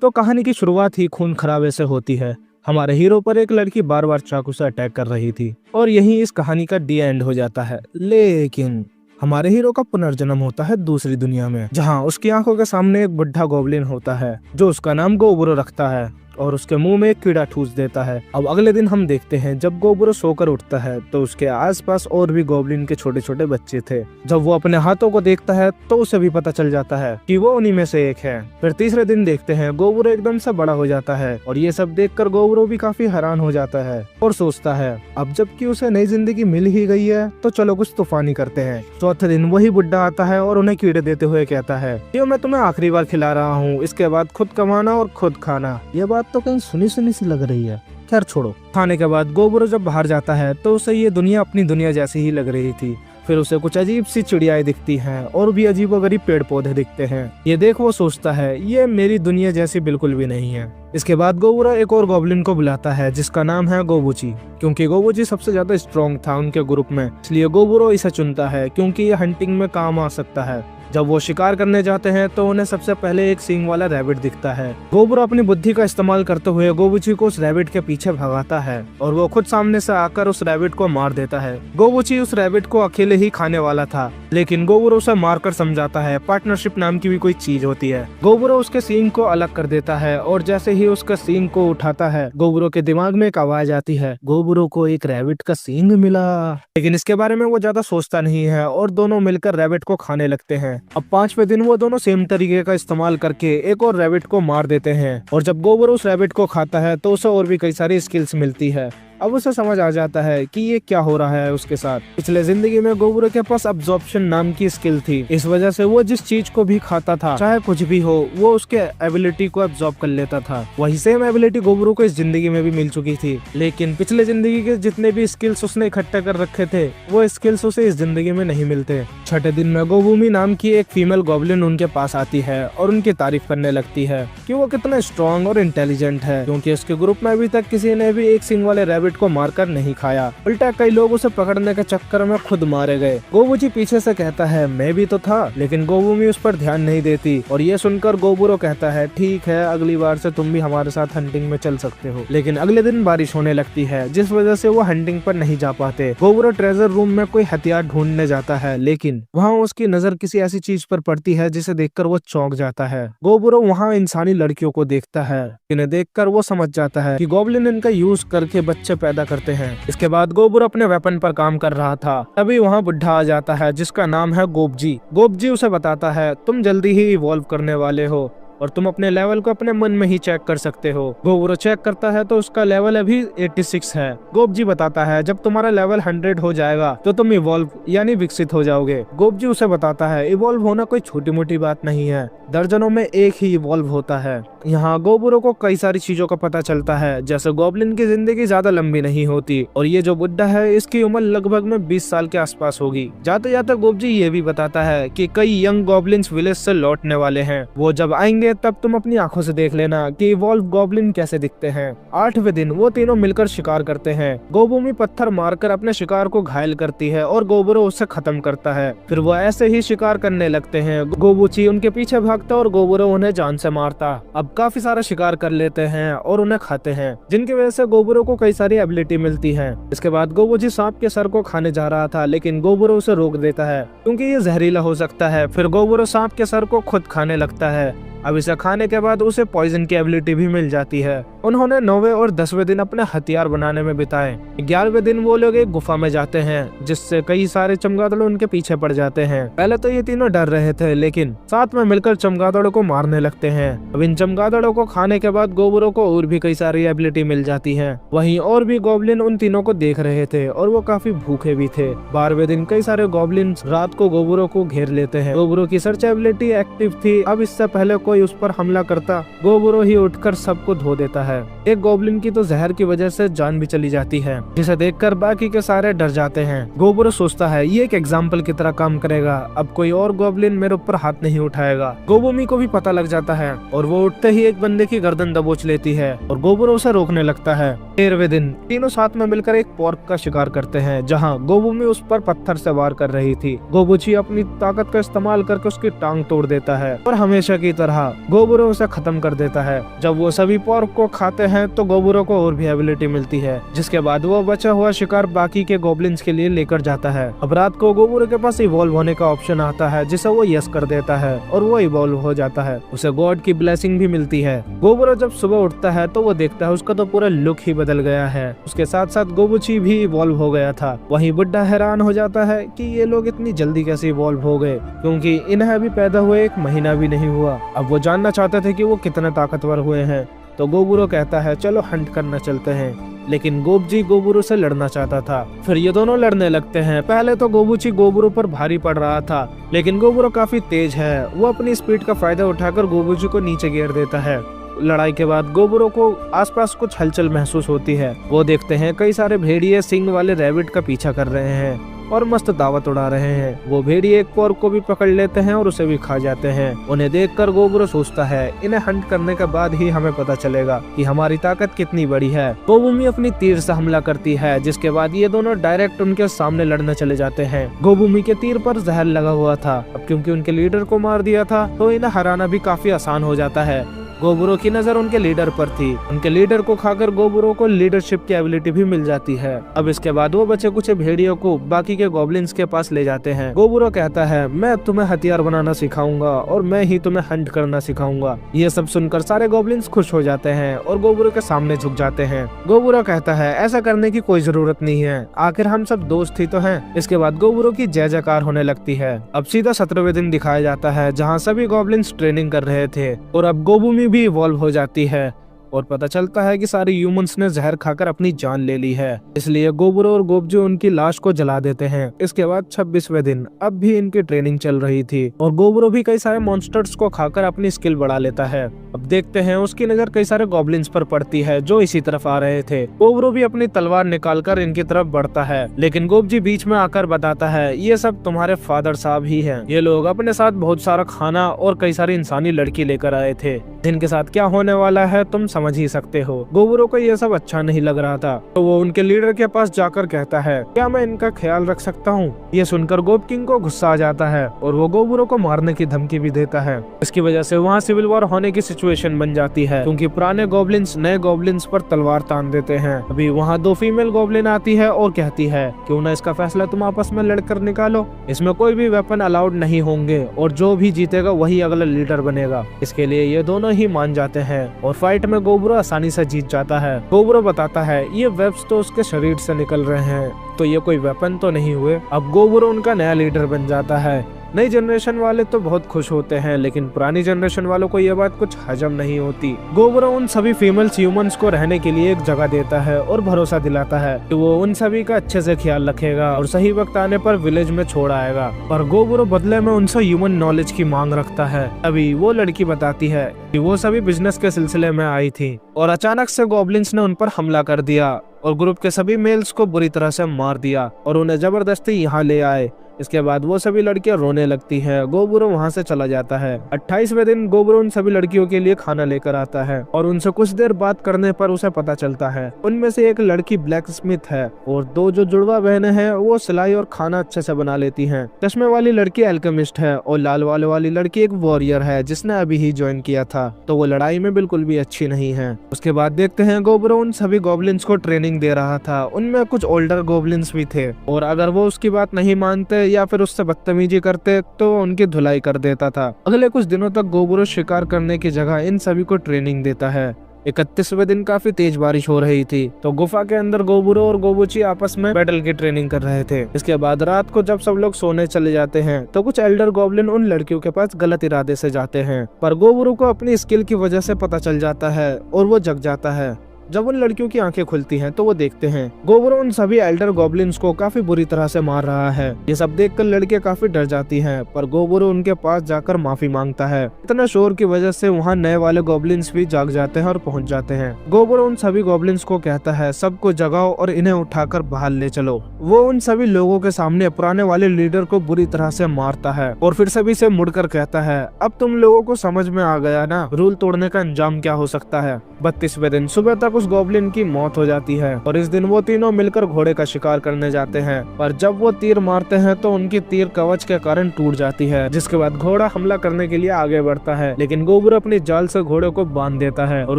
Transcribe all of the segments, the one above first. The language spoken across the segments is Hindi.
तो कहानी की शुरुआत ही खून खराबे से होती है। हमारे हीरो पर एक लड़की बार बार चाकू से अटैक कर रही थी और यही इस कहानी का डी एंड हो जाता है। लेकिन हमारे हीरो का पुनर्जन्म होता है दूसरी दुनिया में, जहां उसकी आंखों के सामने एक बुढ़ा गोब्लिन होता है जो उसका नाम गोबुरो रखता है और उसके मुंह में एक कीड़ा ठूस देता है। अब अगले दिन हम देखते हैं जब गोबुरो सोकर उठता है तो उसके आसपास और भी गोब्लिन के छोटे छोटे बच्चे थे। जब वो अपने हाथों को देखता है तो उसे भी पता चल जाता है कि वो उन्हीं में से एक है। फिर तीसरे दिन देखते हैं गोबुरो एकदम से बड़ा हो जाता है और ये सब देखकर गोबुरो भी काफी हैरान हो जाता है और सोचता है अब जबकि उसे नई जिंदगी मिल ही गई है तो चलो कुछ तूफानी करते हैं। चौथे दिन वही बुड्ढा आता है और उन्हें कीड़े देते हुए कहता है कि मैं तुम्हें आखिरी बार खिला रहा हूँ, इसके बाद खुद कमाना और खुद खाना। ये बात तो कहीं सुनी सुनी सी लग रही है, खैर छोड़ो। खाने के बाद गोबुरो जब बाहर जाता है तो उसे ये दुनिया अपनी दुनिया जैसी ही लग रही थी। फिर उसे कुछ अजीब सी चिड़ियाएं दिखती हैं और भी अजीबोगरीब पेड़ पौधे दिखते हैं। ये देख वो सोचता है ये मेरी दुनिया जैसी बिल्कुल भी नहीं है। इसके बाद गोबुरो एक और गोब्लिन को बुलाता है जिसका नाम है गोबुची। क्योंकि गोबुची सबसे ज्यादा स्ट्रॉन्ग था उनके ग्रुप में, इसलिए गोबुरो इसे चुनता है क्योंकि ये हंटिंग में काम आ सकता है। जब वो शिकार करने जाते हैं तो उन्हें सबसे पहले एक सींग वाला रैबिट दिखता है। गोबुरो अपनी बुद्धि का इस्तेमाल करते हुए गोबुची को उस रैबिट के पीछे भगाता है और वो खुद सामने से आकर उस रैबिट को मार देता है। गोबुची उस रैबिट को अकेले ही खाने वाला था, लेकिन गोबुरो उसे मारकर समझाता है पार्टनरशिप नाम की भी कोई चीज होती है। गोबुरो उसके सींग को अलग कर देता है और जैसे ही उसका सींग को उठाता है गोबुरो के दिमाग में एक आवाज आती है, गोबुरो को एक रैबिट का सींग मिला। लेकिन इसके बारे में वो ज्यादा सोचता नहीं है और दोनों मिलकर रैबिट को खाने लगते हैं। अब पांचवें दिन वो दोनों सेम तरीके का इस्तेमाल करके एक और रैबिट को मार देते हैं और जब गोबुरो उस रैबिट को खाता है तो उसे और भी कई सारी स्किल्स मिलती है। अब उसे समझ आ जाता है कि ये क्या हो रहा है उसके साथ। पिछले जिंदगी में गोबुरो के पास अब्जॉर्प्शन नाम की स्किल थी, इस वजह से वो जिस चीज को भी खाता था चाहे कुछ भी हो वो उसके एबिलिटी को एब्जॉर्ब कर लेता था। वही सेम एबिलिटी गोबुरो को इस जिंदगी में भी मिल चुकी थी, लेकिन पिछले जिंदगी के जितने भी स्किल्स उसने इकट्ठे कर रखे थे वो स्किल्स उसे इस जिंदगी में नहीं मिलते। छठे दिन में गोबुमी नाम की एक फीमेल गोब्लिन उनके पास आती है और उनकी तारीफ करने लगती है कि वो कितना स्ट्रॉन्ग और इंटेलिजेंट है, क्योंकि उसके ग्रुप में अभी तक किसी ने भी एक सिंग वाले रैबिट को मारकर नहीं खाया, उल्टा कई लोग उसे पकड़ने के चक्कर में खुद मारे गए। गोबुची पीछे से कहता है मैं भी तो था, लेकिन गोबुमी उस पर ध्यान नहीं देती और ये सुनकर गोबुरो कहता है ठीक है अगली बार से तुम भी हमारे साथ हंटिंग में चल सकते हो। लेकिन अगले दिन बारिश होने लगती है जिस वजह से वो हंटिंग पर नहीं जा पाते। गोबुरो ट्रेजर रूम में कोई हथियार ढूंढने जाता है, लेकिन वहाँ उसकी नजर किसी ऐसी चीज पर पड़ती है जिसे देखकर वो चौंक जाता है। गोबुरो वहाँ इंसानी लड़कियों को देखता है, इन्हें देखकर वो समझ जाता है कि गोब्लिन इनका यूज करके बच्चे पैदा करते हैं। इसके बाद गोबुरो अपने वेपन पर काम कर रहा था, तभी वहाँ बुढ़ा आ जाता है जिसका नाम है गोबजी। गोबजी उसे बताता है तुम जल्दी ही इवॉल्व करने वाले हो और तुम अपने लेवल को अपने मन में ही चेक कर सकते हो। गोबुरो चेक करता है तो उसका लेवल अभी 86 है। गोबजी बताता है जब तुम्हारा लेवल 100 हो जाएगा तो तुम इवॉल्व यानी विकसित हो जाओगे। गोबजी उसे बताता है इवॉल्व होना कोई छोटी मोटी बात नहीं है, दर्जनों में एक ही इवॉल्व होता है। यहाँ गोबुरो को कई सारी चीजों का पता चलता है, जैसे गोब्लिन की जिंदगी ज्यादा लंबी नहीं होती और ये जो बुड्ढा है इसकी उम्र लगभग में 20 साल के आसपास होगी। जाते जाते गोबजी ये भी बताता है कि कई यंग गोब्लिन्स विलेज से लौटने वाले हैं, वो जब आएंगे तब तुम अपनी आंखों से देख लेना कि इवॉल्व गोब्लिन कैसे दिखते हैं। 8वें दिन वो तीनों मिलकर शिकार करते हैं। गोबुमी पत्थर मारकर अपने शिकार को घायल करती है और गोबुरो उसे खत्म करता है। फिर वो ऐसे ही शिकार करने लगते हैं। गोबुची उनके पीछे भागता और गोबुरो उन्हें जान से मारता। अब काफी सारा शिकार कर लेते हैं और उन्हें खाते हैं, जिनकी वजह से गोबुरो को कई सारी एबिलिटी मिलती है। इसके बाद गोबुची सांप के सर को खाने जा रहा था, लेकिन गोबुरो उसे रोक देता है क्योंकि ये जहरीला हो सकता है। फिर गोबुरो सांप के सर को खुद खाने लगता है। अब इसे खाने के बाद उसे पॉइजन की एबिलिटी भी मिल जाती है। उन्होंने 9वें और 10वें दिन अपने हथियार बनाने में बिताए। 11वें दिन वो लोग एक गुफा में जाते हैं जिससे कई सारे चमगादड़ उनके पीछे पड़ जाते हैं। पहले तो ये तीनों डर रहे थे, लेकिन साथ में मिलकर चमगादड़ों को मारने लगते हैं। अब इन चमगादड़ों को खाने के बाद गोबुरो को और भी कई सारी एबिलिटी मिल जाती है। वहीं और भी गोब्लिन उन तीनों को देख रहे थे और वो काफी भूखे भी थे। 12वें दिन कई सारे गोब्लिन रात को गोबुरो को घेर लेते हैं। गोबुरो की सर्च एबिलिटी एक्टिव थी। अब इससे पहले कोई उस पर हमला करता गोबुरो ही उठकर सबको धो देता है। एक गोब्लिन की तो जहर की वजह से जान भी चली जाती है, जिसे देखकर बाकी के सारे डर जाते हैं। गोबुरो सोचता है ये एक एग्जाम्पल की तरह काम करेगा, अब कोई और गोब्लिन मेरे ऊपर हाथ नहीं उठाएगा। गोबुमी को भी पता लग जाता है और वो उठते ही एक बंदे की गर्दन दबोच लेती है और गोबुरो उसे रोकने लगता है। 13वें दिन तीनों साथ में मिलकर एक पोर्क का शिकार करते हैं, जहाँ गोबुमी उस पर पत्थर से वार कर रही थी। गोबुची अपनी ताकत का इस्तेमाल करके उसकी टांग तोड़ देता है और हमेशा की तरह कहा, गोबुरो उसे खत्म कर देता है। जब वो सभी पोर्क को खाते हैं तो गोबुरो को और भी एबिलिटी मिलती है, जिसके बाद वो बचा हुआ शिकार बाकी के गॉब्लिन्स के लिए लेकर जाता है। अब रात को गोबुरो के पास इवॉल्व होने का ऑप्शन आता है, जिसे वो यस कर देता है और वो इवॉल्व हो जाता है। उसे गॉड की ब्लेसिंग भी मिलती है। गोबुरो जब सुबह उठता है तो वो देखता है उसका तो पूरा लुक ही बदल गया है। उसके साथ साथ गोबुची भी इवॉल्व हो गया था। वहीं बुड्ढा हैरान हो जाता है कि ये लोग इतनी जल्दी कैसे इवॉल्व हो गए, क्योंकि इन्हें अभी पैदा हुए 1 महीना भी नहीं हुआ। अब वो जानना चाहते थे कि वो कितने ताकतवर हुए हैं। तो गोबुरो कहता है चलो हंट करना चलते हैं, लेकिन गोबजी गोबुरो से लड़ना चाहता था। फिर ये दोनों लड़ने लगते हैं। पहले तो गोबुची गोबुरो पर भारी पड़ रहा था, लेकिन गोबुरो काफी तेज है। वो अपनी स्पीड का फायदा उठाकर गोबुची को नीचे गिर देता है। लड़ाई के बाद गोबुरो को आसपास कुछ हलचल महसूस होती है। वो देखते हैं कई सारे भेड़िए सिंग वाले रैबिट का पीछा कर रहे हैं और मस्त दावत उड़ा रहे हैं। वो भेड़िए एक पोर्क को भी पकड़ लेते हैं और उसे भी खा जाते हैं। उन्हें देखकर गोबुरो सोचता है इन्हें हंट करने के बाद ही हमें पता चलेगा कि हमारी ताकत कितनी बड़ी है। गोबुमी अपनी तीर से हमला करती है, जिसके बाद ये दोनों डायरेक्ट उनके सामने लड़ने चले जाते हैं। गोबुमी के तीर पर जहर लगा हुआ था। अब क्योंकि उनके लीडर को मार दिया था तो इन्हें हराना भी काफी आसान हो जाता है। गोबुरो की नजर उनके लीडर पर थी। उनके लीडर को खाकर गोबुरो को लीडरशिप की एबिलिटी भी मिल जाती है। अब इसके बाद वो बचे कुछ भेड़ियों को बाकी के गॉब्लिन्स के पास ले जाते हैं। गोबुरो कहता है मैं तुम्हें हथियार बनाना सिखाऊंगा और मैं ही तुम्हें हंट करना सिखाऊंगा। ये सब सुनकर सारे गॉब्लिन्स खुश हो जाते हैं और गोबुरो के सामने झुक जाते हैं। गोबुरो कहता है ऐसा करने की कोई जरूरत नहीं है, आखिर हम सब दोस्त ही तो हैं। इसके बाद गोबुरो की जय जयकार होने लगती है। अब सीधा 17वें दिन दिखाया जाता है, जहाँ सभी गॉब्लिन्स ट्रेनिंग कर रहे थे और अब गोबुमी भी इवॉल्व हो जाती है और पता चलता है कि सारे ह्यूमंस ने जहर खाकर अपनी जान ले ली है। इसलिए गोबुरो और गोबजू उनकी लाश को जला देते हैं। इसके बाद 26वें दिन अब भी इनकी ट्रेनिंग चल रही थी और गोबुरो भी कई सारे मॉन्स्टर्स को खाकर अपनी स्किल बढ़ा लेता है। अब देखते हैं उसकी नजर कई सारे गॉब्लिन्स पर पड़ती है जो इसी तरफ आ रहे थे। गोबुरो भी अपनी तलवार निकालकर इनकी तरफ बढ़ता है, लेकिन गोबजी बीच में आकर बताता है ये सब तुम्हारे फादर साहब ही हैं। ये लोग अपने साथ बहुत सारा खाना और कई सारी इंसानी लड़की लेकर आए थे, जिनके साथ क्या होने वाला है तुम समझ ही सकते हो। गोबुरो को ये सब अच्छा नहीं लग रहा था, तो वो उनके लीडर के पास जाकर कहता है क्या मैं इनका ख्याल रख सकता हूँ। ये सुनकर गोब किंग को गुस्सा आ जाता है और वो गोबुरो को मारने की धमकी भी देता है। इसकी वजह से वहाँ सिविल वॉर होने की सिचुएशन बन जाती है, क्योंकि पुराने गॉब्लिन्स नए गॉब्लिन्स पर तलवार तान देते हैं। अभी वहाँ 2 फीमेल गॉब्लिन आती है और कहती है क्यों ना इसका फैसला तुम आपस में लड़कर निकालो। इसमें कोई भी वेपन अलाउड नहीं होंगे और जो भी जीतेगा वही अगला लीडर बनेगा। इसके लिए ये दोनों ही मान जाते हैं और फाइट में गोबुरो आसानी से जीत जाता है। गोबुरो बताता है ये वेब्स तो उसके शरीर से निकल रहे हैं, तो ये कोई वेपन तो नहीं हुए। अब गोबुरो उनका नया लीडर बन जाता है। नई जनरेशन वाले तो बहुत खुश होते हैं, लेकिन पुरानी जनरेशन वालों को ये बात कुछ हजम नहीं होती। गोबुरो उन सभी फीमेल्स ह्यूमंस को रहने के लिए एक जगह देता है और भरोसा दिलाता है कि वो उन सभी का अच्छे से ख्याल रखेगा और सही वक्त आने पर विलेज में छोड़ आएगा। पर गोबुरो बदले में उनसे ह्यूमन नॉलेज की मांग रखता है। अभी वो लड़की बताती है कि वो सभी बिजनेस के सिलसिले में आई थी और अचानक से गॉब्लिन्स ने उन पर हमला कर दिया और ग्रुप के सभी मेल्स को बुरी तरह से मार दिया और उन्हें जबरदस्ती यहाँ ले आए। इसके बाद वो सभी लड़कियां रोने लगती हैं। गोबुरो वहां से चला जाता है। 28वें दिन गोबुरो उन सभी लड़कियों के लिए खाना लेकर आता है और उनसे कुछ देर बात करने पर उसे पता चलता है उनमें से एक लड़की ब्लैक स्मिथ है और 2 जो जुड़वा बहनें हैं वो सिलाई और खाना अच्छे से बना लेती हैं। चश्मे वाली लड़की एल्केमिस्ट है और लाल वाली लड़की एक वॉरियर है जिसने अभी ही ज्वाइन किया था, तो वो लड़ाई में बिल्कुल भी अच्छी नहीं है। उसके बाद देखते हैं गोबुरो उन सभी गॉब्लिन्स को ट्रेनिंग दे रहा था। उनमें कुछ ओल्डर गॉब्लिन्स भी थे और अगर वो उसकी बात नहीं मानते या फिर उससे बदतमीजी करते तो उनकी धुलाई कर देता था। अगले कुछ दिनों तक गोबुरो शिकार करने की जगह इन सभी को ट्रेनिंग देता है। 31वें दिन काफी तेज बारिश हो रही थी, तो गुफा के अंदर गोबुरो और गोबुची आपस में बैटल की ट्रेनिंग कर रहे थे। इसके बाद रात को जब सब लोग सोने चले जाते हैं तो कुछ एल्डर गॉब्लिन उन लड़कियों के पास गलत इरादे से जाते हैं, पर गोबुरो को अपनी स्किल की वजह से पता चल जाता है और वो जग जाता है। जब उन लड़कियों की आंखें खुलती हैं तो वो देखते हैं गोबुरो उन सभी एल्डर गॉब्लिन्स को काफी बुरी तरह से मार रहा है। ये सब देखकर लड़कियां काफी डर जाती हैं, पर गोबुरो उनके पास जाकर माफी मांगता है। इतना शोर की वजह से वहाँ नए वाले गॉब्लिन्स भी जाग जाते हैं और पहुँच जाते हैं। गोबुरो उन सभी गॉब्लिन्स को कहता है सबको जगाओ और इन्हें उठाकर बाहर ले चलो। वो उन सभी लोगों के सामने पुराने वाले लीडर को बुरी तरह से मारता है और फिर सभी से मुड़कर कहता है अब तुम लोगों को समझ में आ गया ना रूल तोड़ने का अंजाम क्या हो सकता है। 32वें दिन सुबह तक उस गॉब्लिन की मौत हो जाती है और इस दिन वो तीनों मिलकर घोड़े का शिकार करने जाते हैं। पर जब वो तीर मारते हैं तो उनकी तीर कवच के कारण टूट जाती है, जिसके बाद घोड़ा हमला करने के लिए आगे बढ़ता है, लेकिन गोबरू अपनी जाल से घोड़े को बांध देता है और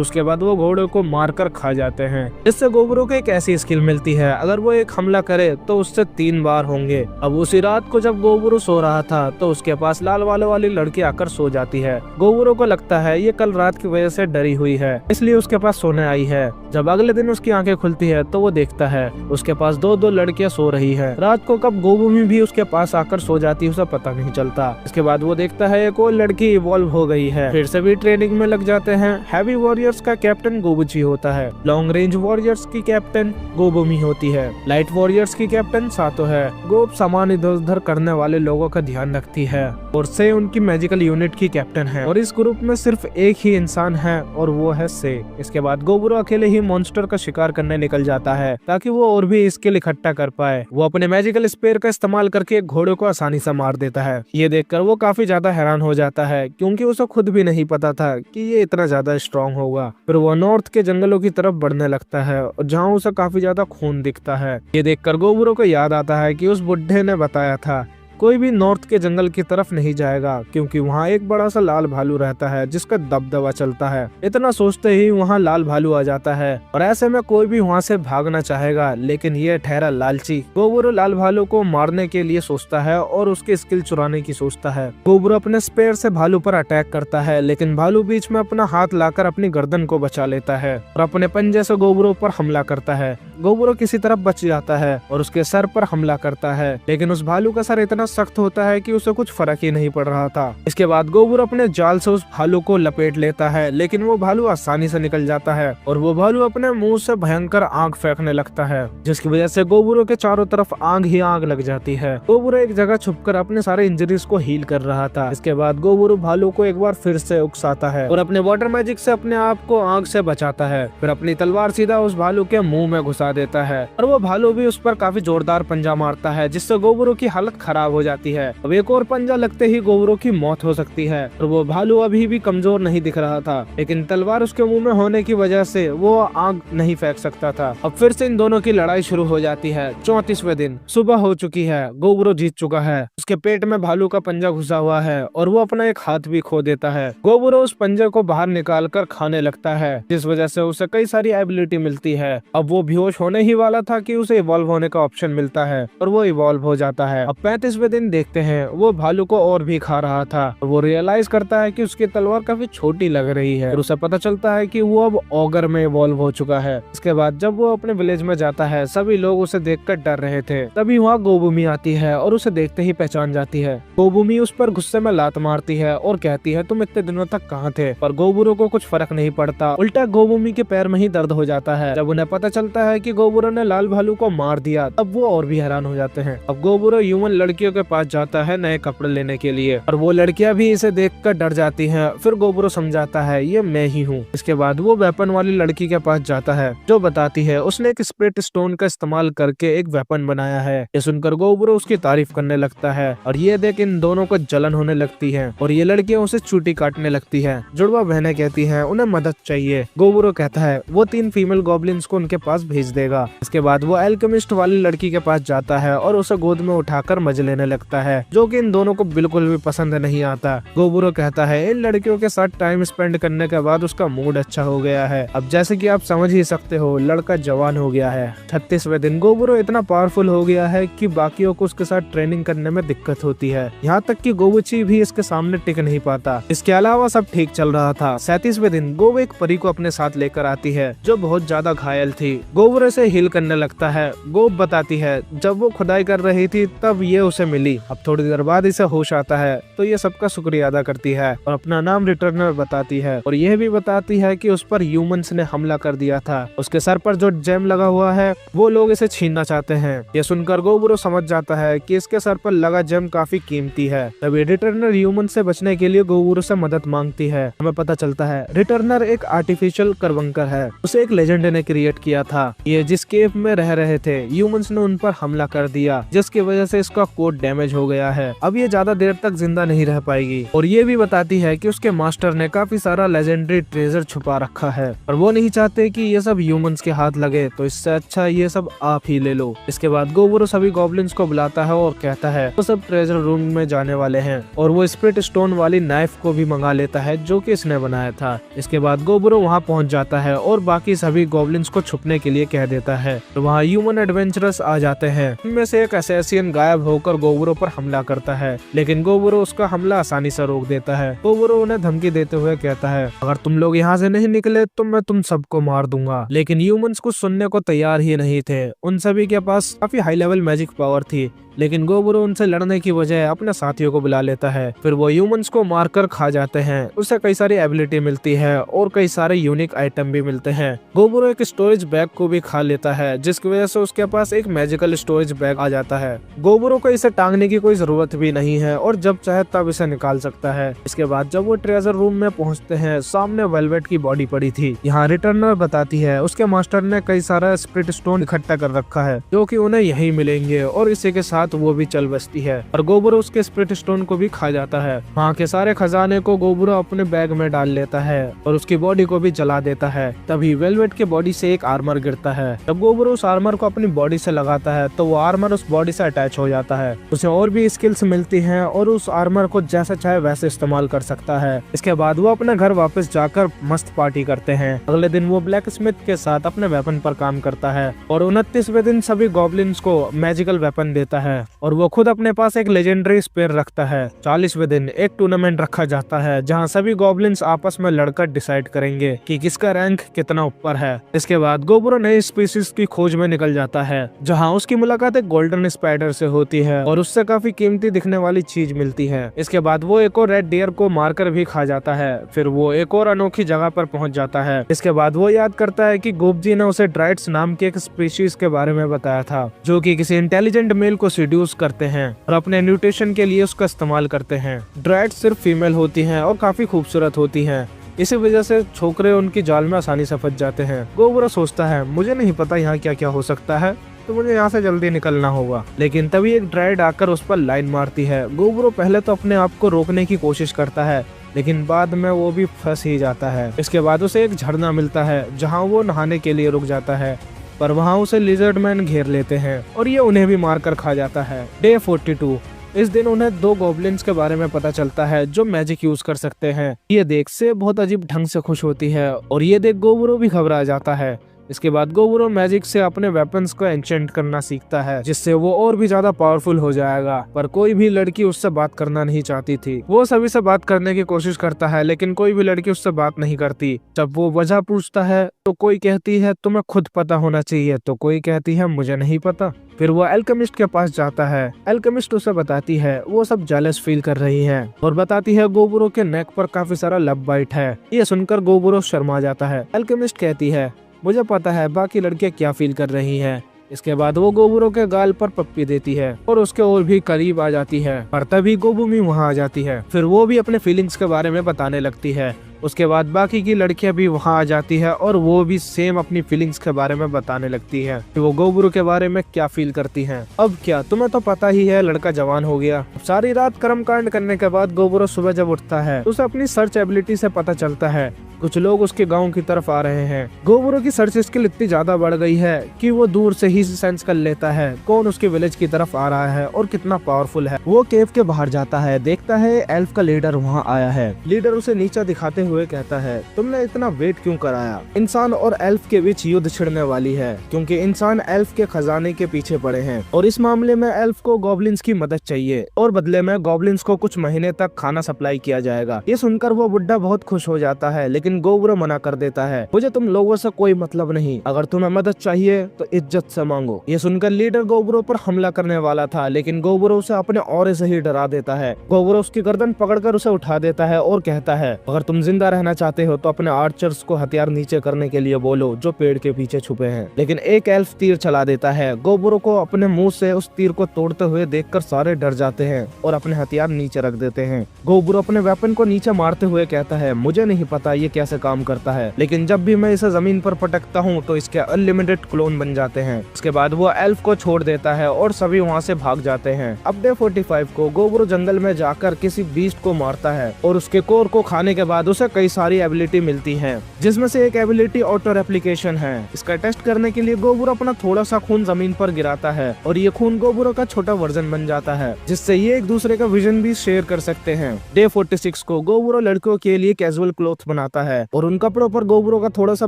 उसके बाद वो घोड़े को मारकर खा जाते हैं। इससे गोबरू को एक ऐसी स्किल मिलती है, अगर वो एक हमला करे तो उससे 3 बार होंगे। अब उसी रात को जब गोबरू सो रहा था तो उसके पास लाल बालों वाली लड़की आकर सो जाती है। गोबरू को लगता है ये कल रात की वजह से डरी हुई है, इसलिए उसके पास सोने आई है। जब अगले दिन उसकी आंखें खुलती है तो वो देखता है उसके पास 2 लड़कियां सो रही है। रात को कब गोबूमी भी उसके पास आकर सो जाती है उसे पता नहीं चलता। इसके बाद वो देखता है एक और लड़की इवॉल्व हो गई है, फिर से भी ट्रेनिंग में लग जाते हैं। हैवी वॉरियर्स का कैप्टन गोबुची होता है, लॉन्ग रेंज वॉरियर्स की कैप्टन गोबूमी होती है, लाइट वॉरियर्स की कैप्टन सातो है। गोब सामान इधर उधर करने वाले लोगों का ध्यान रखती है और से उनकी मैजिकल यूनिट की कैप्टन है। और इस ग्रुप में सिर्फ एक ही इंसान है और वो है से। इसके बाद गोबरू अकेले ही मॉन्स्टर का शिकार करने निकल जाता है ताकि वो और भी स्किल इकट्ठा कर पाए। वो अपने मैजिकल स्पेयर का इस्तेमाल करके घोड़े को आसानी से मार देता है। ये देखकर वो काफी ज्यादा हैरान हो जाता है क्योंकि उसे खुद भी नहीं पता था कि ये इतना ज्यादा स्ट्रॉन्ग होगा। फिर वो नॉर्थ के जंगलों की तरफ बढ़ने लगता है और जहाँ उसे काफी ज्यादा खून दिखता है। ये देखकर गोबरू को याद आता है कि उस बुड्ढे ने बताया था कोई भी नॉर्थ के जंगल की तरफ नहीं जाएगा क्योंकि वहाँ एक बड़ा सा लाल भालू रहता है जिसका दबदबा चलता है। इतना सोचते ही वहाँ लाल भालू आ जाता है और ऐसे में कोई भी वहाँ से भागना चाहेगा, लेकिन ये ठहरा लालची। गोबरू लाल भालू को मारने के लिए सोचता है और उसकी स्किल चुराने की सोचता है। गोबरू अपने स्पेयर से भालू पर अटैक करता है, लेकिन भालू बीच में अपना हाथ लाकर अपनी गर्दन को बचा लेता है और अपने पंजे से गोबरू पर हमला करता है। गोबरू किसी तरफ बच जाता है और उसके सर पर हमला करता है, लेकिन उस भालू का सर इतना सख्त होता है कि उसे कुछ फर्क ही नहीं पड़ रहा था। इसके बाद गोबरू अपने जाल से उस भालू को लपेट लेता है, लेकिन वो भालू आसानी से निकल जाता है और वो भालू अपने मुंह से भयंकर आग फेंकने लगता है, जिसकी वजह से गोबरू के चारों तरफ आग ही आग लग जाती है। गोबरू एक जगह छुपकर अपने सारे इंजरीज को हील कर रहा था। इसके बाद गोबरू भालू को एक बार फिर से उकसाता है और अपने वाटर मैजिक से अपने आप को आग से बचाता है। फिर अपनी तलवार सीधा उस भालू के मुंह में घुसा देता है और वो भालू भी उस पर काफी जोरदार पंजा मारता है, जिससे गोबरू की हालत खराब हो जाती है। अब एक और पंजा लगते ही गोबरू की मौत हो सकती है और वो भालू अभी भी कमजोर नहीं दिख रहा था, लेकिन तलवार उसके मुंह में होने की वजह से वो आग नहीं फेंक सकता था। अब फिर से इन दोनों की लड़ाई शुरू हो जाती है। 34वें दिन सुबह हो चुकी है, गोबरू जीत चुका है। उसके पेट में भालू का पंजा घुसा हुआ है और वो अपना एक हाथ भी खो देता है। गोबरू उस पंजे को बाहर निकाल कर खाने लगता है, जिस वजह से उसे कई सारी एबिलिटी मिलती है। अब वो बेहोश होने ही वाला था कि उसे इवॉल्व होने का ऑप्शन मिलता है और वो इवॉल्व हो जाता है। अब 35वें दिन देखते हैं, वो भालू को और भी खा रहा था और वो रियलाइज करता है कि उसकी तलवार काफी छोटी लग रही है और उसे पता चलता है कि वो अब ऑगर में इवॉल्व हो चुका है। इसके बाद जब वो अपने विलेज में जाता है, सभी लोग उसे देखकर डर रहे थे। तभी वहाँ गोबूमी आती है और उसे देखते ही पहचान जाती है। गोबूमी उस पर गुस्से में लात मारती है और कहती है तुम इतने दिनों तक कहाँ थे, पर गोबरू को कुछ फर्क नहीं पड़ता, उल्टा गोबूमी के पैर में ही दर्द हो जाता है। जब उन्हें पता चलता है कि गोबरू ने लाल भालू को मार दिया, तब वो और भी हैरान हो जाते हैं। अब गोबरू ह्यूमन लड़कियों के पास जाता है नए कपड़े लेने के लिए और वो लड़कियां भी इसे देखकर डर जाती हैं। फिर गोबरू समझाता है ये मैं ही हूँ। इसके बाद वो वेपन वाली लड़की के पास जाता है जो बताती है उसने एक स्प्लिट स्टोन का इस्तेमाल करके एक वेपन बनाया है। ये सुनकर गोबरू उसकी तारीफ करने लगता है और ये देख इन दोनों को जलन होने लगती है और ये लड़कियां उसे चूटी काटने लगती है। जुड़वा बहनें कहती हैं उन्हें मदद चाहिए। गोबरू कहता है वो 3 फीमेल गॉब्लिन्स को उनके पास भेज देगा। इसके बाद वो एल्केमिस्ट वाली लड़की के पास जाता है और उसे गोद में उठाकर मजे लेने लगता है, जो कि इन दोनों को बिल्कुल भी पसंद नहीं आता। गोबरू कहता है इन लड़कियों के साथ टाइम स्पेंड करने के बाद उसका मूड अच्छा हो गया है। अब जैसे कि आप समझ ही सकते हो लड़का जवान हो गया है। 36वें दिन गोबरू इतना पावरफुल हो गया है कि बाकियों को उसके साथ ट्रेनिंग करने में दिक्कत होती है, यहाँ तक कि गोबुची भी इसके सामने टिक नहीं पाता। इसके अलावा सब ठीक चल रहा था। 37वें दिन गोबू एक परी को अपने साथ लेकर आती है जो बहुत ज्यादा घायल थी। गोबरू से हील करने लगता है। गोब बताती है जब वो खुदाई कर रही थी तब ये उसे मिली। अब थोड़ी देर बाद इसे होश आता है तो ये सबका शुक्रिया अदा करती है और अपना नाम रिटर्नर बताती है और यह भी बताती है कि उस पर ह्यूमंस ने हमला कर दिया था। उसके सर पर जो जेम लगा हुआ है वो लोग इसे छीनना चाहते हैं। ये सुनकर गोबरू समझ जाता है कि इसके सर पर लगा जेम काफी कीमती है। तभी रिटर्नर ह्यूमन से बचने के लिए गोबरू से मदद मांगती है। हमें पता चलता है रिटर्नर एक आर्टिफिशियल करवंकर है, उसे एक लेजेंड ने क्रिएट किया था। ये जिस केव में रह रहे थे ह्यूमंस ने उन पर हमला कर दिया, जिसकी वजह से इसका कोड डैमेज हो गया है, अब ये ज्यादा देर तक जिंदा नहीं रह पाएगी। और ये भी बताती है कि उसके मास्टर ने काफी सारा लेजेंडरी ट्रेजर छुपा रखा है और वो नहीं चाहते कि ये सब ह्यूमंस के हाथ लगे, तो इससे अच्छा ये सब आप ही ले लो। इसके बाद गोबरो सभी गॉब्लिन्स को बुलाता है और कहता है वो सब ट्रेजर रूम में जाने वाले हैं और वो स्प्रिट स्टोन वाली नाइफ को भी मंगा लेता है जो कि इसने बनाया था। इसके बाद गोबरो वहाँ पहुँच जाता है और बाकी सभी गॉब्लिन्स को छुपने के लिए कह देता है। तो वहाँ ह्यूमन एडवेंचरस आ जाते हैं। इनमें से एक असैसिन गायब होकर गोबरो पर हमला करता है, लेकिन गोबरो उसका हमला आसानी से रोक देता है। गोबरो उन्हें धमकी देते हुए कहता है अगर तुम लोग यहाँ से नहीं निकले तो मैं तुम सबको मार दूंगा। लेकिन ह्यूमंस कुछ सुनने को तैयार ही नहीं थे। उन सभी के पास काफी हाई लेवल मैजिक पावर थी, लेकिन गोबरो उनसे लड़ने की बजाय अपने साथियों को बुला लेता है। फिर वो ह्यूमंस को मारकर खा जाते हैं। उसे कई सारी एबिलिटी मिलती है और कई सारे यूनिक आइटम भी मिलते हैं। गोबरो एक स्टोरेज बैग को भी खा लेता है, जिसकी वजह से उसके पास एक मैजिकल स्टोरेज बैग आ जाता है। गोबरो को इसे टांगने की कोई जरूरत भी नहीं है और जब चाहे तब इसे निकाल सकता है। इसके बाद जब वो ट्रेजर रूम में पहुंचते हैं, सामने वेलवेट की बॉडी पड़ी थी। यहाँ रिटर्नर बताती है उसके मास्टर ने कई सारा स्प्रिट स्टोन इकट्ठा कर रखा है जो कि उन्हें यही मिलेंगे और इसी के साथ वो भी चल बसती है और गोबरो उसके स्प्रिट स्टोन को भी खा जाता है। वहाँ के सारे खजाने को गोबरो अपने बैग में डाल लेता है और उसकी बॉडी को भी जला देता है। तभी वेलवेट की बॉडी से एक आर्मर गिरता है। जब गोबरो उस आर्मर को अपनी बॉडी से लगाता है तो वो आर्मर उस बॉडी से अटैच हो जाता है। उसे और भी स्किल्स मिलती हैं और उस आर्मर को जैसा चाहे वैसे इस्तेमाल कर सकता है। इसके बाद वो अपने घर वापस जाकर मस्त पार्टी करते हैं। अगले दिन वो ब्लैक स्मिथ के साथ अपने वेपन पर काम करता है और 29वें दिन सभी गॉब्लिन्स को मैजिकल वेपन देता है और वो खुद अपने पास एक लेजेंडरी स्पेयर रखता है। 40वें दिन एक टूर्नामेंट रखा जाता है जहां सभी गॉब्लिन्स आपस में लड़कर डिसाइड करेंगे कि किसका रैंक कितना ऊपर है। इसके बाद गोबरो नई स्पीशीज की खोज में निकल जाता है जहां उसकी मुलाकात एक गोल्डन स्पाइडर से होती है और उससे काफी कीमती दिखने वाली चीज मिलती है। इसके बाद वो एक और रेड डियर को मारकर भी खा जाता है। फिर वो एक और अनोखी जगह पर पहुंच जाता है। इसके बाद वो याद करता है कि गोबजी ने उसे ड्राइट्स नाम के एक स्पीशीज के बारे में बताया था जो कि किसी इंटेलिजेंट मेल को सीड्यूस करते हैं और अपने न्यूट्रिशन के लिए उसका इस्तेमाल करते हैं। ड्राइट्स सिर्फ फीमेल होती हैं और काफी खूबसूरत होती हैं, इसी वजह से छोकरे उनकी जाल में आसानी से फंस जाते हैं। गोबरो सोचता है मुझे नहीं पता यहाँ क्या क्या हो सकता है, तो मुझे यहाँ से जल्दी निकलना होगा। लेकिन तभी एक ड्राइड आकर उस पर लाइन मारती है। गोबरो पहले तो अपने आप को रोकने की कोशिश करता है, लेकिन बाद में वो भी फंस ही जाता है। इसके बाद उसे एक झरना मिलता है जहाँ वो नहाने के लिए रुक जाता है, पर वहाँ उसे लिजर्ड मैन घेर लेते हैं और ये उन्हें भी मारकर खा जाता है। डे 42 इस दिन उन्हें 2 गॉब्लिन्स के बारे में पता चलता है जो मैजिक यूज कर सकते हैं। ये देख से बहुत अजीब ढंग से खुश होती है और ये देख गोबरो भी घबरा जाता है। इसके बाद गोबरो मैजिक से अपने वेपन्स को एन्चेंट करना सीखता है जिससे वो और भी ज्यादा पावरफुल हो जाएगा। पर कोई भी लड़की उससे बात करना नहीं चाहती थी। वो सभी से बात करने की कोशिश करता है लेकिन कोई भी लड़की उससे बात नहीं करती। जब वो वजह पूछता है तो कोई कहती है तुम्हें खुद पता होना चाहिए, तो कोई कहती है मुझे नहीं पता। फिर वो एल्केमिस्ट के पास जाता है। एल्केमिस्ट उसे बताती है वो सब जेलस फील कर रही है और बताती है गोबरो के नेक पर काफी सारा लव बाइट है। ये सुनकर गोबरो शर्मा जाता है। एल्केमिस्ट कहती है मुझे पता है बाकी लड़कियां क्या फील कर रही हैं। इसके बाद वो गोबरो के गाल पर पप्पी देती है और उसके और भी करीब आ जाती है, पर तभी गोबुमी वहाँ आ जाती है। फिर वो भी अपने फीलिंग्स के बारे में बताने लगती है। उसके बाद बाकी की लड़कियां भी वहाँ आ जाती है और वो भी सेम अपनी फीलिंग्स के बारे में बताने लगती है कि वो गोबरो के बारे में क्या फील करती हैं। अब क्या तुम्हें तो पता ही है लड़का जवान हो गया। सारी रात कर्मकांड करने के बाद गोबरो सुबह जब उठता है तो उसे अपनी सर्च एबिलिटी से पता चलता है कुछ लोग उसके गांव की तरफ आ रहे हैं। गोबरो की सर्च स्किल इतनी ज्यादा बढ़ गई है कि वो दूर से ही सेंस कर लेता है कौन उसके विलेज की तरफ आ रहा है और कितना पावरफुल है। वो केव के बाहर जाता है, देखता है एल्फ का लीडर वहाँ आया है। लीडर उसे नीचा दिखाते हुए कहता है तुमने इतना वेट क्यों कराया? इंसान और एल्फ के बीच युद्ध छिड़ने वाली है क्योंकि इंसान एल्फ के खजाने के पीछे पड़े हैं और इस मामले में एल्फ को गॉब्लिन्स की मदद चाहिए और बदले में गॉब्लिन्स को कुछ महीने तक खाना सप्लाई किया जाएगा। ये सुनकर वो बुड्ढा बहुत खुश हो जाता है लेकिन गोबरो मना कर देता है, मुझे तुम लोगों से कोई मतलब नहीं, अगर तुम्हें मदद चाहिए तो इज्जत से मांगो। ये सुनकर लीडर गोबरो पर हमला करने वाला था लेकिन गोबरो उसे अपने ऑरे से ही डरा देता है। गोबरो उसकी गर्दन पकड़कर उसे उठा देता है और कहता है अगर तुम जिंदा रहना चाहते हो तो अपने आर्चर्स को हथियार नीचे करने के लिए बोलो जो पेड़ के पीछे छुपे हैं। लेकिन एक एल्फ तीर चला देता है। गोबरो को अपने मुंह से उस तीर को तोड़ते हुए देखकर सारे डर जाते हैं और अपने हथियार नीचे रख देते हैं। गोबरो अपने वेपन को नीचे मारते हुए कहता है मुझे नहीं पता ये कैसे काम करता है, लेकिन जब भी मैं इसे जमीन पर पटकता हूँ तो इसके अनलिमिटेड क्लोन बन जाते हैं। उसके बाद वो एल्फ को छोड़ देता है और सभी वहाँ से भाग जाते हैं। अब डे 45 को गोब्रो जंगल में जाकर किसी बीस्ट को मारता है और उसके कोर को खाने के बाद उसे कई सारी एबिलिटी मिलती है, जिसमें से एक एबिलिटी ऑटो रेप्लिकेशन है। इसका टेस्ट करने के लिए गोब्रो अपना थोड़ा सा खून जमीन पर गिराता है और ये खून गोब्रो का छोटा वर्जन बन जाता है, जिससे ये एक दूसरे का विजन भी शेयर कर सकते हैं। डे 46 को गोब्रो लड़कियों के लिए कैजुअल क्लोथ बनाता है और उन कपड़ों पर गोब्रो का थोड़ा सा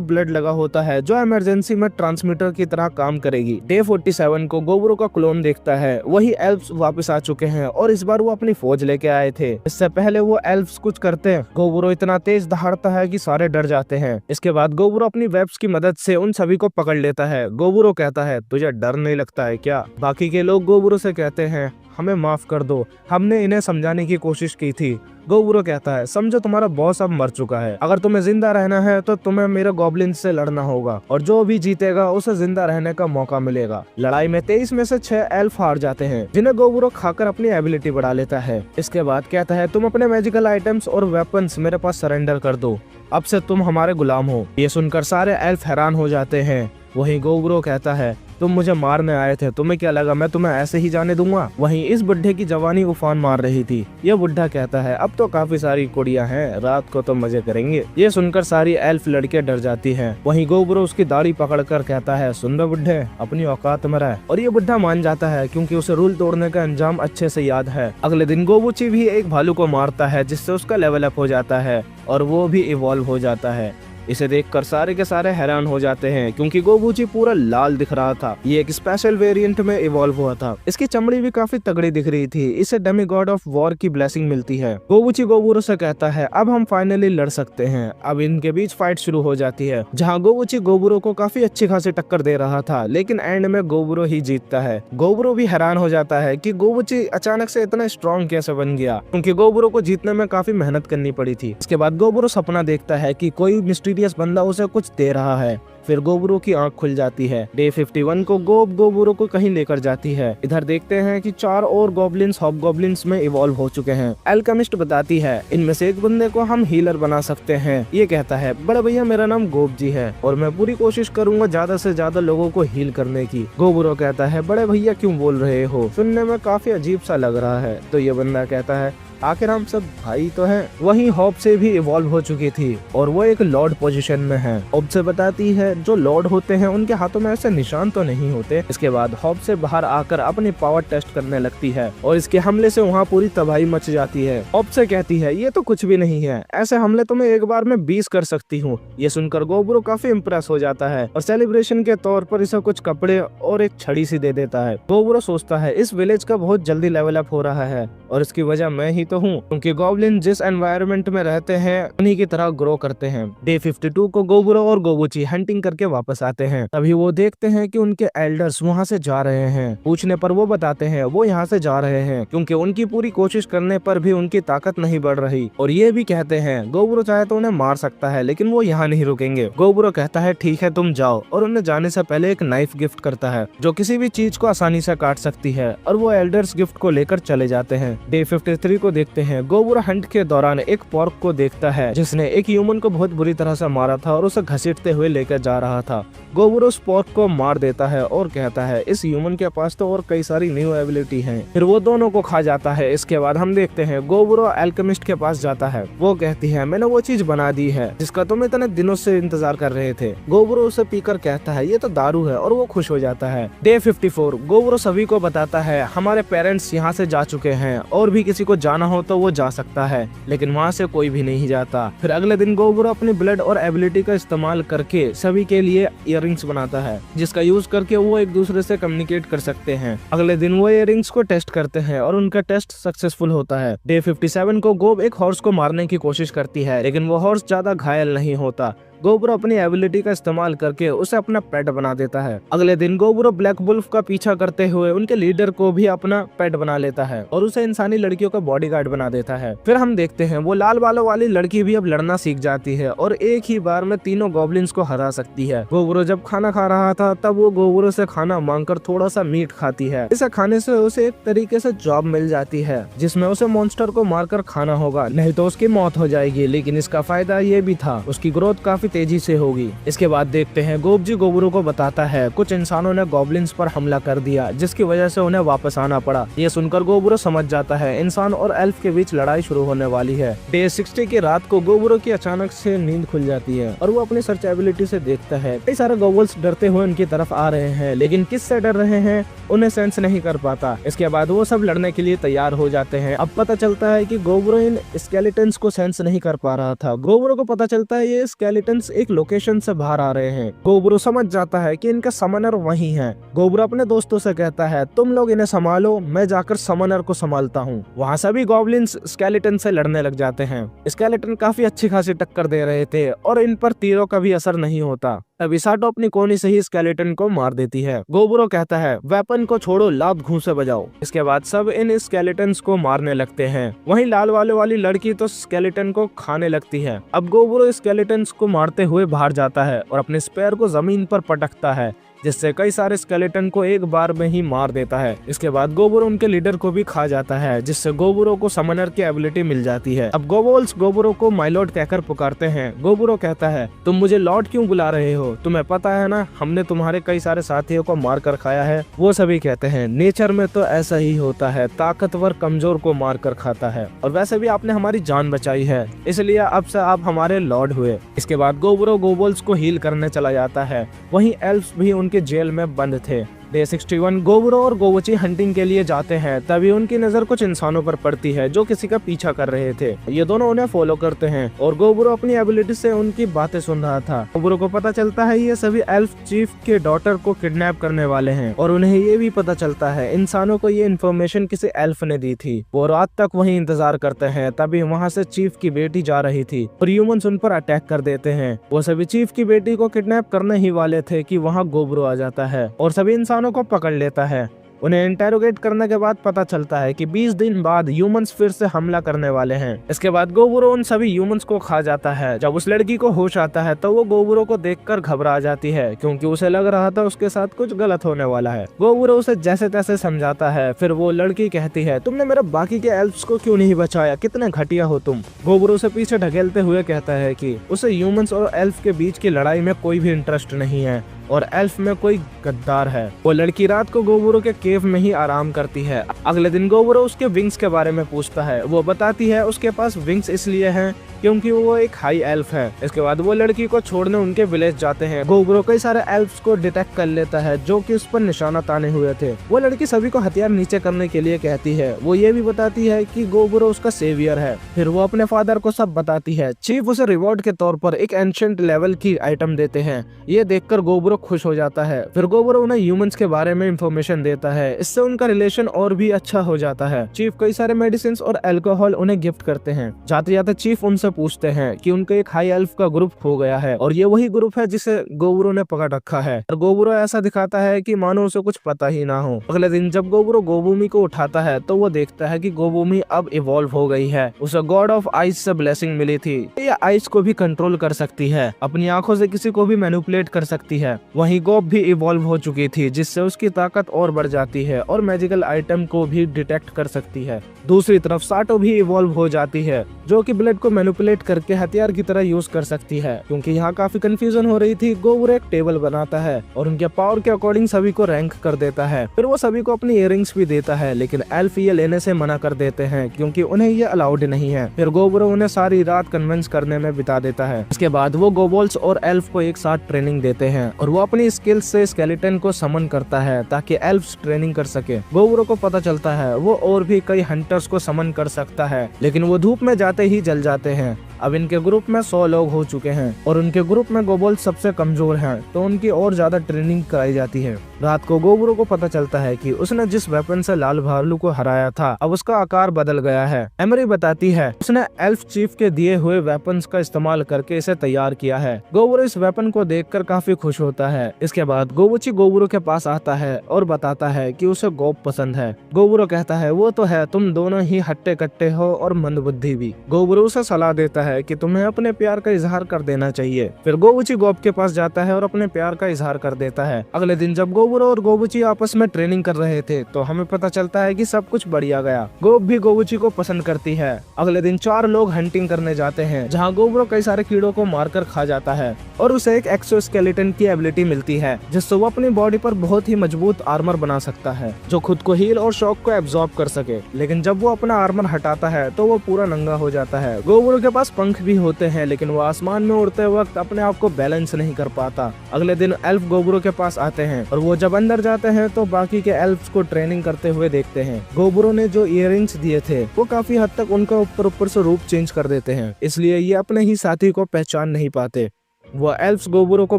ब्लड लगा होता है जो इमरजेंसी में ट्रांसमीटर की तरह काम करेगी। डे 47 को गोब्रो का क्लोन देखता है, वही एल्फ्स वापस आ चुके हैं और इस बार वो अपनी फौज लेके आए थे। इससे पहले वो एल्फ्स कुछ करते हैं, गोब्रो इतना तेज दहाड़ता है कि सारे डर जाते हैं। इसके बाद गोब्रो अपनी वेब्स की मदद से उन सभी को पकड़ लेता है। गोब्रो कहता है, तुझे डर नहीं लगता है क्या? बाकी के लोग गोब्रो से कहते हैं, हमें माफ कर दो, हमने इन्हें समझाने की कोशिश की थी। गोब्रो कहता है, समझो तुम्हारा बॉस अब मर चुका है, अगर तुम्हें जिंदा रहना है तो तुम्हें मेरे गॉब्लिन से लड़ना होगा और जो भी जीतेगा उसे जिंदा रहने का मौका मिलेगा। लड़ाई में 23 में से 6 एल्फ हार जाते हैं, जिन्हें गोब्रो खाकर अपनी एबिलिटी बढ़ा लेता है। इसके बाद कहता है, तुम अपने मैजिकल आइटम्स और वेपन्स मेरे पास सरेंडर कर दो, अब से तुम हमारे गुलाम हो। ये सुनकर सारे एल्फ हैरान हो जाते हैं। वहीं गोब्रो कहता है, तुम मुझे मारने आए थे, तुम्हें क्या लगा मैं तुम्हें ऐसे ही जाने दूंगा? वहीं इस बुढ़े की जवानी उफान मार रही थी। ये बुढ़ा कहता है, अब तो काफी सारी कुड़ियां हैं, रात को तो मजे करेंगे। ये सुनकर सारी एल्फ लड़के डर जाती हैं। वहीं गोब्रो उसकी दाढ़ी पकड़कर कहता है, सुन लो बुढ़े, अपनी औकात में रह। और ये बुढ़ा मान जाता है क्योंकि उसे रूल तोड़ने का अंजाम अच्छे से याद है। अगले दिन गोबूची भी एक भालू को मारता है, जिससे उसका लेवल अप हो जाता है और वो भी इवॉल्व हो जाता है। इसे देखकर सारे के सारे हैरान हो जाते हैं क्योंकि गोबूची पूरा लाल दिख रहा था। ये एक स्पेशल वेरिएंट में इवॉल्व हुआ था। इसकी चमड़ी भी काफी तगड़ी दिख रही थी। इसे डेमी गॉड ऑफ वॉर की ब्लेसिंग मिलती है। गोबूची गोबूरो से कहता है, अब हम फाइनली लड़ सकते हैं। अब इनके बीच फाइट शुरू हो जाती है, जहाँ गोबूची गोबूरो को काफी अच्छी खासी टक्कर दे रहा था, लेकिन एंड में गोबूरो ही जीतता है। गोबूरो भी हैरान हो जाता है कि गोबूची अचानक से इतना स्ट्रॉन्ग कैसे बन गया, क्योंकि गोबूरो को जीतने में काफी मेहनत करनी पड़ी थी। इसके बाद गोबूरो सपना देखता है कि कोई मिस्टीरियस बंदा उसे कुछ दे रहा है। फिर गोबूरो की आंख खुल जाती है। डे 51 को गोबूरो को कहीं लेकर जाती है। इधर देखते हैं कि 4 और गॉब्लिन्स हॉबगॉब्लिन्स में इवॉल्व हो चुके हैं। एल्केमिस्ट बताती है, इनमें से एक बंदे को हम हीलर बना सकते हैं। ये कहता है, बड़े भैया मेरा नाम गोब जी है और मैं पूरी कोशिश करूंगा ज्यादा से ज्यादा लोगों को हील करने की। गोबूरो कहता है, बड़े भैया क्यों बोल रहे हो, सुनने में काफी अजीब सा लग रहा है। तो ये बंदा कहता है, आखिर हम सब भाई तो हैं। वहीं हॉब से भी इवॉल्व हो चुकी थी और वो एक लॉर्ड पोजीशन में है। हॉब से बताती है, जो लॉर्ड होते हैं उनके हाथों में ऐसे निशान तो नहीं होते। इसके बाद हॉब से बाहर आकर अपनी पावर टेस्ट करने लगती है और इसके हमले से वहाँ पूरी तबाही मच जाती है। हॉब से कहती है, ये तो कुछ भी नहीं है, ऐसे हमले तो मैं एक बार में 20 कर सकती हूँ। ये सुनकर गोबूरो काफी इम्प्रेस हो जाता है और सेलिब्रेशन के तौर पर इसे कुछ कपड़े और एक छड़ी सी दे देता है। गोबूरो सोचता है, इस विलेज का बहुत जल्दी लेवल अप हो रहा है और इसकी वजह मैं ही तो हूँ, क्योंकि गॉब्लिन जिस एनवायरनमेंट में रहते हैं उन्हीं की तरह ग्रो करते हैं। डे 52 को गोबूरो और गोबूची हंटिंग करके वापस आते हैं। तभी वो देखते हैं कि उनके एल्डर्स वहाँ से जा रहे हैं। पूछने पर वो बताते हैं वो यहाँ से जा रहे हैं क्योंकि उनकी पूरी कोशिश करने पर भी उनकी ताकत नहीं बढ़ रही। और ये भी कहते हैं गोबूरो चाहे तो उन्हें मार सकता है, लेकिन वो यहाँ नहीं रुकेंगे। गोबूरो कहता है, ठीक है तुम जाओ, और उन्हें जाने से पहले एक नाइफ गिफ्ट करता है जो किसी भी चीज को आसानी से काट सकती है, और वो एल्डर्स गिफ्ट को लेकर चले जाते हैं। डे 53 को देखते हैं। गोबूरो हंट के दौरान एक पॉर्क को देखता है जिसने एक ह्यूमन को बहुत बुरी तरह से मारा था और उसे घसीटते हुए लेकर जा रहा था। गोबूरो उस पॉर्क को मार देता है और कहता है, इस ह्यूमन के पास तो और कई सारी न्यू एबिलिटी है। फिर वो दोनों को खा जाता है। इसके बाद हम देखते हैं गोबूरो एल्केमिस्ट के पास जाता है। वो कहती है, मैंने वो चीज बना दी है जिसका तुम इतने दिनों से इंतजार कर रहे थे। गोबूरो उसे पीकर कहता है, ये तो दारू है, और वो खुश हो जाता है। डे 54 गोबूरो सभी को बताता है, हमारे पेरेंट्स यहाँ से जा चुके हैं और भी किसी को जाना हो तो वो जा सकता है, लेकिन वहाँ से कोई भी नहीं जाता। फिर अगले दिन गोबूरो अपनी ब्लड और एबिलिटी का इस्तेमाल करके सभी के लिए इयररिंग्स बनाता है, जिसका यूज करके वो एक दूसरे से कम्युनिकेट कर सकते हैं। अगले दिन वो इयररिंग्स को टेस्ट करते हैं और उनका टेस्ट सक्सेसफुल होता है। डे 57 को गोब एक हॉर्स को मारने की कोशिश करती है, लेकिन वो हॉर्स ज्यादा घायल नहीं होता। गोबरो अपनी एबिलिटी का इस्तेमाल करके उसे अपना पेट बना देता है। अगले दिन गोबरो ब्लैक वुल्फ का पीछा करते हुए उनके लीडर को भी अपना पेट बना लेता है और उसे इंसानी लड़कियों का बॉडीगार्ड बना देता है। फिर हम देखते हैं वो लाल बालों वाली लड़की भी अब लड़ना सीख जाती है और एक ही बार में तीनों गॉब्लिन्स को हरा सकती है। गोबरो जब खाना खा रहा था तब वो गोबरो से खाना मांगकर थोड़ा सा मीट खाती है। इसे खाने से उसे एक तरीके से जॉब मिल जाती है जिसमें उसे मॉन्स्टर को मारकर खाना होगा, नहीं तो उसकी मौत हो जाएगी। लेकिन इसका फायदा ये भी था, उसकी ग्रोथ काफी तेजी से होगी। इसके बाद देखते हैं गोबजी गोबरो को बताता है कुछ इंसानों ने गॉब्लिन्स पर हमला कर दिया जिसकी वजह से उन्हें वापस आना पड़ा। ये सुनकर गोबरो समझ जाता है इंसान और एल्फ के बीच लड़ाई शुरू होने वाली है। डे 60 की रात को गोबरो की अचानक से नींद खुल जाती है और वो अपनी सर्च एबिलिटी से देखता है कई सारे गॉबल्स डरते हुए उनकी तरफ आ रहे हैं, लेकिन किस से डर रहे हैं उन्हें सेंस नहीं कर पाता। इसके बाद वो सब लड़ने के लिए तैयार हो जाते हैं। अब पता चलता है कि गोबरो इन स्केलेटन्स को सेंस नहीं कर पा रहा था। गोबरो को पता चलता है ये स्केलेटन्स एक लोकेशन से बाहर आ रहे हैं। गोबरो समझ जाता है कि इनका समनर वही है। गोबरो अपने दोस्तों से कहता है तुम लोग इन्हें संभालो, मैं जाकर समनर को संभालता हूँ। वहाँ सभी गॉब्लिन्स स्केलेटन से लड़ने लग जाते हैं। स्केलेटन काफी अच्छी खासी टक्कर दे रहे थे और इन पर तीरों का भी असर नहीं होता। तभी साटो अपनी कोनी से ही स्केलेटन को मार देती है। गोबरो कहता है वेपन को छोड़ो, लात घूंसे बजाओ। इसके बाद सब इन स्केलेटन्स को मारने लगते हैं। वहीं लाल वाली लड़की तो स्केलेटन को खाने लगती है। अब गोबरो स्केलेटन्स को मारते हुए बाहर जाता है और अपने स्पेयर को जमीन पर पटकता है जिससे कई सारे स्केलेटन को एक बार में ही मार देता है। इसके बाद गोबरो उनके लीडर को भी खा जाता है जिससे गोबरो को समनर की एबिलिटी मिल जाती है। अब गोबल्स गोबरो को माय लॉर्ड कहकर पुकारते हैं। गोबरो कहता है तुम मुझे लॉर्ड क्यों बुला रहे हो? तुम्हें पता है ना हमने तुम्हारे कई सारे साथियों को मार कर खाया है। वो सभी कहते हैं नेचर में तो ऐसा ही होता है, ताकतवर कमजोर को मार कर खाता है और वैसे भी आपने हमारी जान बचाई है, इसलिए अब से आप हमारे लॉर्ड हुए। इसके बाद गोबरो गोबल्स को हील करने चला जाता है। वहीं एल्फ्स भी उनके जेल में बंद थे। डे 61 गोबरो और गोवची हंटिंग के लिए जाते हैं। तभी उनकी नजर कुछ इंसानों पर पड़ती है जो किसी का पीछा कर रहे थे। ये दोनों उन्हें फॉलो करते हैं और गोबरो अपनी एबिलिटी से उनकी बातें सुन रहा था। गोबरो को पता चलता है ये सभी एल्फ चीफ के डॉटर को किडनैप करने वाले हैं और उन्हें ये भी पता चलता है इंसानों को ये इन्फॉर्मेशन किसी एल्फ ने दी थी। वो रात तक वहीं इंतजार करते हैं। तभी वहाँ से चीफ की बेटी जा रही थी और ह्यूमंस उन पर अटैक कर देते हैं। वो सभी चीफ की बेटी को किडनैप करने ही वाले थे कि वहाँ गोबरो आ जाता है और सभी इंसानों को पकड़ लेता है। उन्हें इंटेरोगेट करने के बाद पता चलता है कि 20 दिन बाद ह्यूमंस फिर से हमला करने वाले हैं। इसके बाद गोबरो उन सभी ह्यूमंस को खा जाता है। जब उस लड़की को होश आता है तो वो गोबरो को देखकर घबरा जाती है क्योंकि उसे लग रहा था उसके साथ कुछ गलत होने वाला है। गोबरो उसे जैसे तैसे समझाता है। फिर वो लड़की कहती है तुमने मेरे बाकी के एल्फ्स को क्यों नहीं बचाया, कितने घटिया हो तुम। गोबरो उसे पीछे ढकेलते हुए कहता है कि उसे ह्यूमंस और एल्फ के बीच की लड़ाई में कोई भी इंटरेस्ट नहीं है और एल्फ में कोई गद्दार है। वो लड़की रात को गोबरो के केव में ही आराम करती है। अगले दिन गोबरो उसके विंग्स के बारे में पूछता है। वो बताती है उसके पास विंग्स इसलिए हैं क्योंकि वो एक हाई एल्फ है। इसके बाद वो लड़की को छोड़ने उनके विलेज जाते हैं। गोबरो कई सारे एल्फ्स को डिटेक्ट कर लेता है जो कि उस पर निशाना ताने हुए थे। वो लड़की सभी को हथियार नीचे करने के लिए कहती है। वो ये भी बताती है कि गोबरो उसका सेवियर है। फिर वो अपने फादर को सब बताती है। चीफ उसे रिवॉर्ड के तौर पर एक एंशिएंट लेवल की आइटम देते हैं। ये देखकर गोबरो खुश हो जाता है। फिर गोबरो उन्हें ह्यूमंस के बारे में इंफॉर्मेशन देता है। इससे उनका रिलेशन और भी अच्छा हो जाता है। चीफ कई सारे मेडिसिन और अल्कोहल उन्हें गिफ्ट करते हैं। जाते जाते चीफ उनसे पूछते हैं कि उनके एक हाई एल्फ का ग्रुप खो गया है और ये वही ग्रुप है जिसे गोबरो ने पकड़ रखा है। और गोबरो ऐसा दिखाता है कि मानो उसे कुछ पता ही ना हो। अगले दिन जब गोबरो गोबूमी को उठाता है तो वो देखता है कि गोबूमी अब इवॉल्व हो गई है। उसे गॉड ऑफ आइस से ब्लेसिंग मिली थी। ये आइस को भी कंट्रोल कर सकती है, अपनी आंखों से किसी को भी मैनिपुलेट कर सकती है। वहीं गोब भी इवॉल्व हो चुकी थी जिससे उसकी ताकत और बढ़ जाती है और मैजिकल आइटम को भी डिटेक्ट कर सकती है। दूसरी तरफ साटो भी इवॉल्व हो जाती है जो कि ब्लड को मैनिपुलेट करके हथियार की तरह यूज कर सकती है। क्योंकि यहाँ काफी कंफ्यूजन हो रही थी, गोबरो एक टेबल बनाता है और उनके पावर के अकॉर्डिंग सभी को रैंक कर देता है। फिर वो सभी को अपनी इयररिंग्स भी देता है, लेकिन एल्फ ये लेने से मना कर देते हैं क्योंकि उन्हें ये अलाउड नहीं है। फिर गोबरो उन्हें सारी रात कन्विंस करने में बिता देता है। इसके बाद वो गोबल्स और एल्फ को एक साथ ट्रेनिंग देते हैं और वो अपनी स्किल्स से स्केलेटन को समन करता है ताकि एल्फ्स ट्रेनिंग कर सके। गोबरो को पता चलता है वो और भी कई हंटर्स को समन कर सकता है, लेकिन वो धूप में जाते ही जल जाते हैं। अब इनके ग्रुप में 100 लोग हो चुके हैं और उनके ग्रुप में गोबोल सबसे कमजोर है, तो उनकी और ज्यादा ट्रेनिंग कराई जाती है। रात को गोबरो को पता चलता है कि उसने जिस वेपन से लाल भालू को हराया था अब उसका आकार बदल गया है। एमरी बताती है उसने एल्फ चीफ के दिए हुए वेपन्स का इस्तेमाल करके इसे तैयार किया है। गोबरो इस वेपन को देखकर काफी खुश होता है। इसके बाद गोबुची गोबरो के पास आता है और बताता है कि उसे गोब पसंद है। गोबरो कहता है वो तो है, तुम दोनों ही हट्टे कट्टे हो और मंदबुद्धि भी। गोबरो उसे सलाह देता है कि तुम्हें अपने प्यार का इजहार कर देना चाहिए। फिर गोबुची गोब के पास जाता है और अपने प्यार का इजहार कर देता है। अगले दिन जब गोबरो और गोबुची आपस में ट्रेनिंग कर रहे थे तो हमें पता चलता है कि सब कुछ बढ़िया गया। गोब भी गोबुची को पसंद करती है। अगले दिन 4 लोग हंटिंग करने जाते हैं जहाँ गोबरो कई सारे कीड़ों को मारकर खा जाता है और उसे एक एक्सोस्केलेटन की एबिलिटी मिलती है जिससे वो अपनी बॉडी पर बहुत ही मजबूत आर्मर बना सकता है जो खुद को हील और शॉक को एब्जॉर्ब कर सके। लेकिन जब वो अपना आर्मर हटाता है तो वो पूरा नंगा हो जाता है। गोबरो के पास पंख भी होते हैं लेकिन वो आसमान में उड़ते वक्त अपने आप को बैलेंस नहीं कर पाता। अगले दिन एल्फ गोबरो के पास आते हैं और वो जब अंदर जाते हैं तो बाकी के एल्फ्स को ट्रेनिंग करते हुए देखते हैं। गोबरो ने जो इयररिंग्स दिए थे वो काफी हद तक उनका ऊपर से रूप चेंज कर देते हैं, इसलिए ये अपने ही साथी को पहचान नहीं पाते। वो एल्फ्स गोबरो को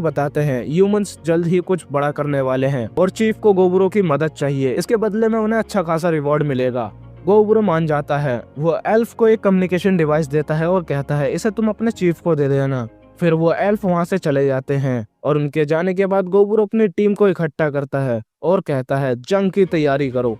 बताते हैं ह्यूमंस जल्द ही कुछ बड़ा करने वाले हैं और चीफ को गोबरो की मदद चाहिए, इसके बदले में उन्हें अच्छा खासा रिवॉर्ड मिलेगा। गोबरो मान जाता है। वो एल्फ को एक कम्युनिकेशन डिवाइस देता है और कहता है इसे तुम अपने चीफ को दे देना। फिर वो एल्फ वहाँ से चले जाते हैं और उनके जाने के बाद गोबरो अपनी टीम को इकट्ठा करता है और कहता है जंग की तैयारी करो।